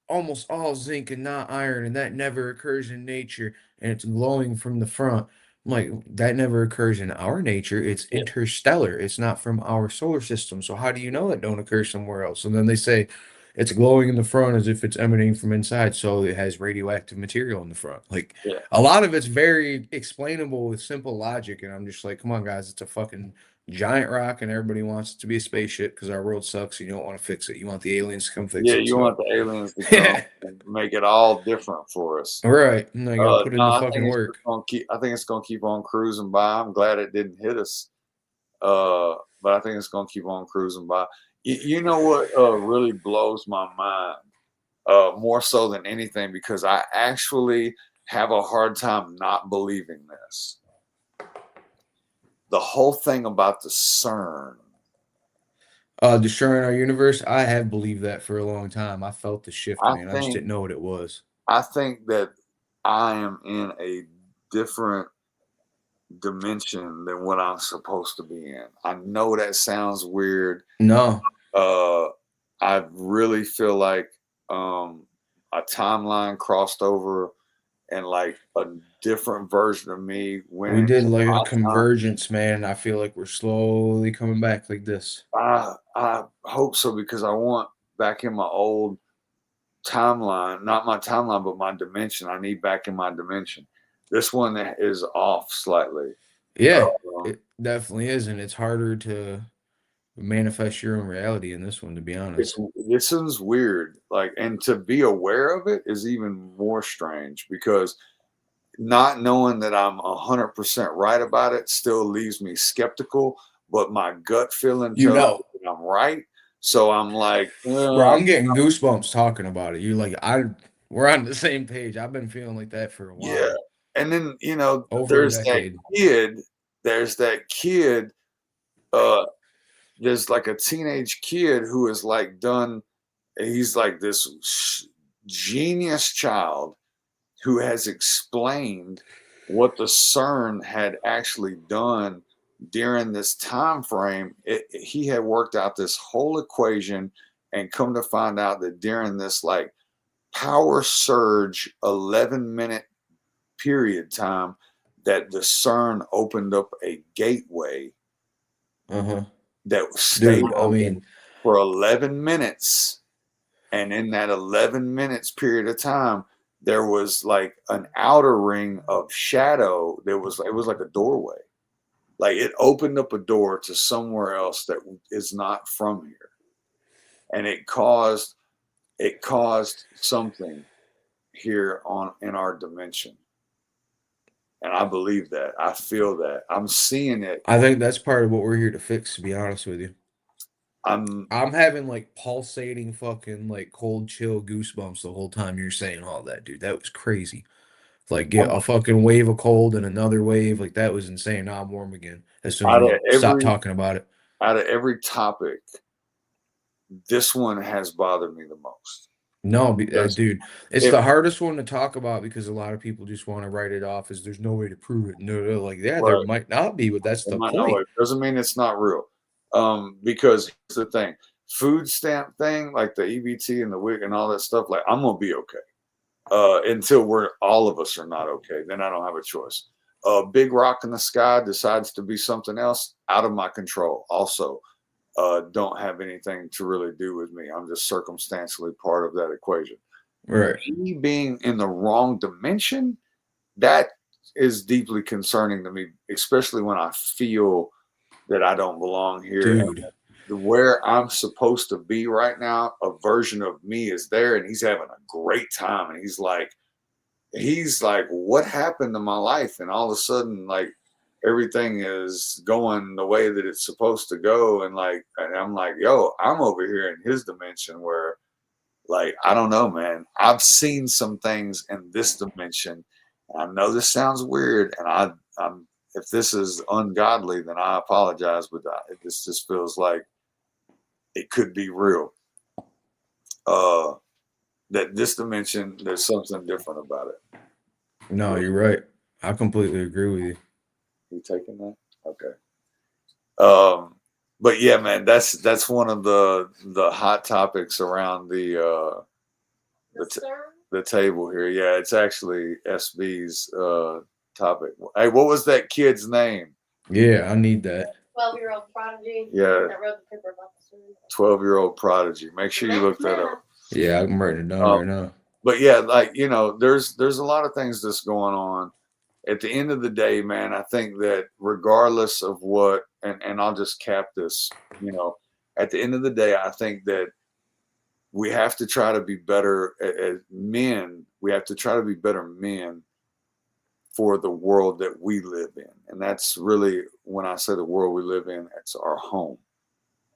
almost all zinc and not iron, and that never occurs in nature, and it's glowing from the front." I'm like, that never occurs in our nature. It's Yeah, interstellar. It's not from our solar system. So how do you know it don't occur somewhere else? And then they say it's glowing in the front as if it's emanating from inside, so it has radioactive material in the front. Like, yeah, a lot of it's very explainable with simple logic, and I'm just like, come on, guys, it's a fucking giant rock, and everybody wants it to be a spaceship because our world sucks. And you don't want to fix it. You want the aliens to come fix yeah. it. You want So, the aliens to come yeah, and make it all different for us. right. No, you got to put No, in the I think fucking it's just work. gonna keep. I think it's gonna keep on cruising by. I'm glad it didn't hit us, but I think it's gonna keep on cruising by. You know what really blows my mind, more so than anything, because I actually have a hard time not believing this. The whole thing about the CERN. Destroying our universe. I have believed that for a long time. I felt the shift, I man. I just think didn't know what it was. I think that I am in a different dimension than what I'm supposed to be in. I know that sounds weird. No, Uh, I really feel like a timeline crossed over and like a different version of me went we into did like a my time. convergence, man. I feel like we're slowly coming back like this. I hope so because I want back in my old timeline, not my timeline, but my dimension. I need back in my dimension. This one is off slightly. Yeah, Um, it definitely is, and it's harder to manifest your own reality in this one, to be it's honest. this one's weird. Like, and to be aware of it is even more strange because not knowing that I'm 100% right about it still leaves me skeptical. But my gut feeling You tells me know, that I'm right. So I'm like, bro, I'm getting goosebumps talking about it. You like, we're on the same page. I've been feeling like that for a yeah. while, And then over a decade. kid. There's that kid. Uh, there's like a teenage kid who is like done. He's like this genius child who has explained what the CERN had actually done during this time frame. He had worked out this whole equation and come to find out that during this like power surge 11-minute period time that the CERN opened up a gateway Uh-huh. that stayed Dude, I open mean, for 11 minutes. And in that 11 minutes period of time, there was like an outer ring of shadow. It was like a doorway. Like it opened up a door to somewhere else that is not from here. And it caused something here on in our dimension. And I believe that. I feel that. I'm seeing it. I think that's part of what we're here to fix, to be honest with you. I'm I'm having like pulsating fucking like cold chill goosebumps the whole time you're saying all that, dude. That was crazy. Like get I'm a fucking wave of cold and another wave, like that was insane. Now I'm warm again as soon as out of we stop talking about it. every topic, this one has bothered me the most. No, Because dude, it's if the hardest one to talk about because a lot of people just want to write it off as there's no way to prove it. No, no, like, yeah, there right, might not be, but that's it the might not point. work. Doesn't mean it's not real. Because here's the thing, food stamp thing, like the EBT and the WIC and all that stuff, like I'm gonna be okay. Until we're all of us are not okay, then I don't have a choice. A big rock in the sky decides to be something else out of my control. Also, don't have anything to really do with me. I'm just circumstantially part of that equation. Right. Me being in the wrong dimension, that is deeply concerning to me, especially when I feel that I don't belong here. And Dude. where I'm supposed to be right now, a version of me is there and he's having a great time. And he's like, what happened to my life? And all of a sudden, like, everything is going the way that it's supposed to go. And I'm like, yo, I'm over here in his dimension where, like, I don't know, man. I've seen some things in this dimension. I know this sounds weird, and I'm if this is ungodly, then I apologize, but this just feels like it could be real. Uh, that this dimension, there's something different about it. No, Yeah. you're right. I completely agree with you. You taking that? Okay. Um, but yeah, man, that's one of the hot topics around the t- the table here. Yeah, it's actually SB's topic. Hey, what was that kid's name? Yeah, I need that. 12-year-old prodigy. Yeah, That wrote the paper about the story. 12-year-old prodigy. Make sure you look that up. Yeah, I'm writing it down Um, right now. but yeah, like, there's a lot of things that's going on. At the end of the day, man, I think that regardless of what, and I'll just cap this, at the end of the day, I think that we have to try to be better as men. We have to try to be better men for the world that we live in. And that's really, when I say the world we live in, it's our home.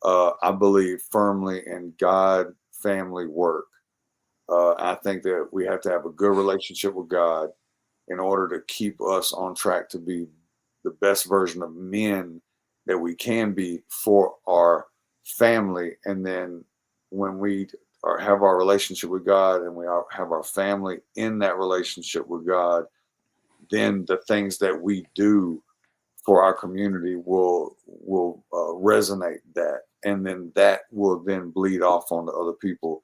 I believe firmly in God, family, work. I think that we have to have a good relationship with God in order to keep us on track to be the best version of men that we can be for our family. And then when we have our relationship with God and have our family in that relationship with God, then the things that we do for our community will resonate that, and then that will then bleed off onto other people,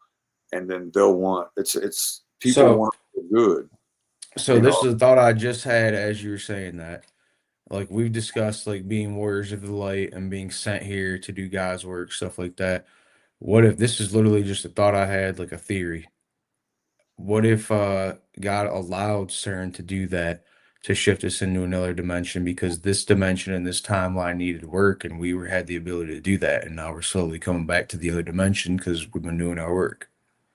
and then they'll want it's people So, want good, so you this know. is a thought I just had as you were saying that. Like we've discussed, like being warriors of the light and being sent here to do God's work, stuff like that. What if this is literally just a thought I had, like a theory? What if God allowed CERN to do that to shift us into another dimension because this dimension and this timeline needed work and had the ability to do that, and now we're slowly coming back to the other dimension because we've been doing our work.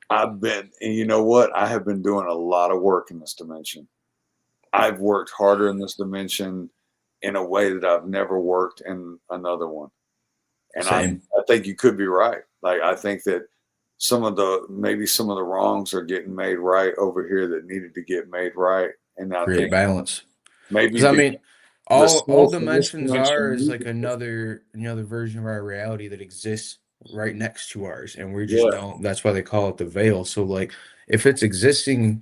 And you know what, I have been doing a lot of work in this dimension. I've worked harder in this dimension in a way that I've never worked in another one. And I Same. I think you could be right. Like, I think that maybe some of the wrongs are getting made right over here that needed to get made right. And I Create think balance. maybe Because I mean, the all soul from this dimensions are dimension is like needed this. another version of our reality that exists right next to ours, and we just Yeah, don't. That's why they call it the veil. So like, if it's existing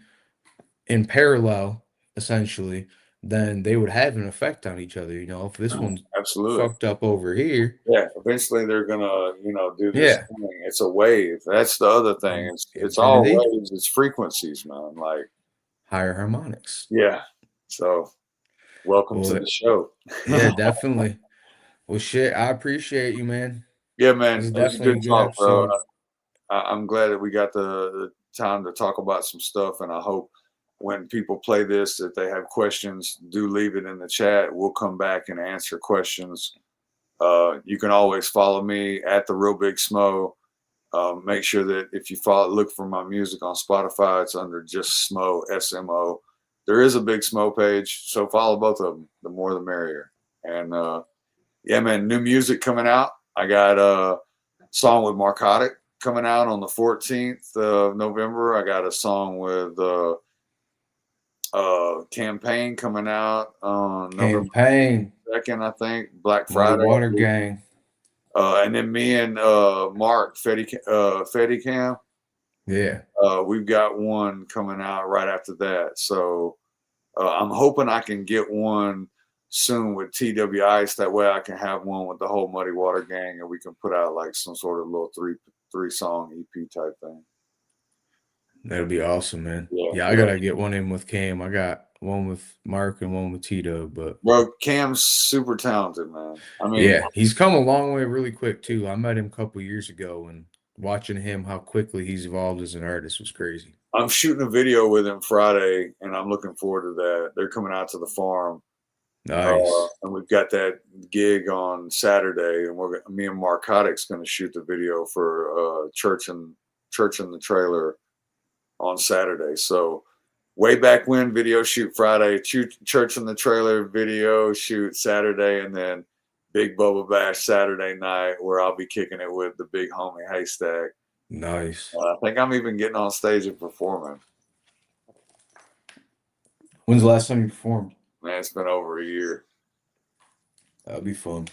in parallel, essentially, then they would have an effect on each other. If this one's absolutely. fucked up over here, Yeah, eventually they're gonna, do this yeah, thing. It's a wave. That's the other thing. It's all infinity, waves. It's frequencies, man. Like, higher harmonics. yeah. So welcome to Well, the show. yeah, definitely. Well, shit, I appreciate you, man. Yeah, This man, is it was a definitely good a good talk, bro. episode. I'm glad that we got the time to talk about some stuff, and I hope when people play this that they have questions, do leave it in the chat. We'll come back and answer questions. You can always follow me at the Real Big Smo. Make sure that if you look for my music on Spotify, it's under just Smo, SMO. There is a Big Smo page, so follow both of them. The more, the merrier. And yeah, man, new music coming out. I got a song with Marcotic coming out on the 14th of November. I got a song with Campaign coming out on November Campaign, 2nd, I think, Black Muddy Friday. Water Gang. And then me and Mark Fettycam, Yeah. we've got one coming out right after that. So I'm hoping I can get one soon with TW Ice. That way I can have one with the whole Muddy Water Gang, and we can put out like some sort of little three song EP type thing. That'd be awesome, man. Yeah, Yeah, I yeah, gotta get one in with Cam. I got one with Mark and one with Tito. But Bro, Cam's super talented, man. I mean, yeah, he's come a long way really quick too. I met him a couple years ago, and watching him how quickly he's evolved as an artist was crazy. I'm shooting a video with him Friday, and I'm looking forward to that. They're coming out to the farm, Nice. and we've got that gig on Saturday, and me and Marcotic's going to shoot the video for Church in the Trailer on Saturday. So way back when, video shoot Friday, Church in the Trailer video shoot Saturday, and then Big Bubba Bash Saturday night, where I'll be kicking it with the big homie Haystack. Nice. I think I'm even getting on stage and performing. When's the last time you performed? Man, it's been over a year. That'll be fun.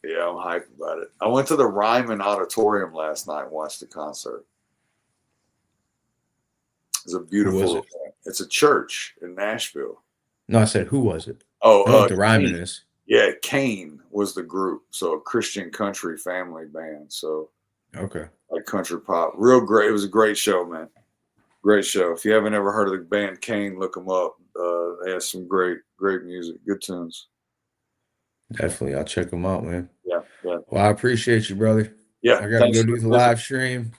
Yeah, I'm hyped about it. I went to the Ryman Auditorium last night and watched the concert. It's a beautiful. was it? It's a church in Nashville. No, I said, who was it? Oh, I know what the Ryman is. Yeah, Kane was the group. So a Christian country family band. So Okay. like country pop. Real great. It was a great show, man. Great show. If you haven't ever heard of the band Kane, look them up. They have some great music, good tunes. Definitely. I'll check them out, man. Yeah. Well, I appreciate you, brother. Yeah. I got to go do the live stream.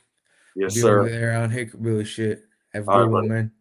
Yes, Be sir. over there on Hickoryville shit. Have a All good right, one, buddy. man.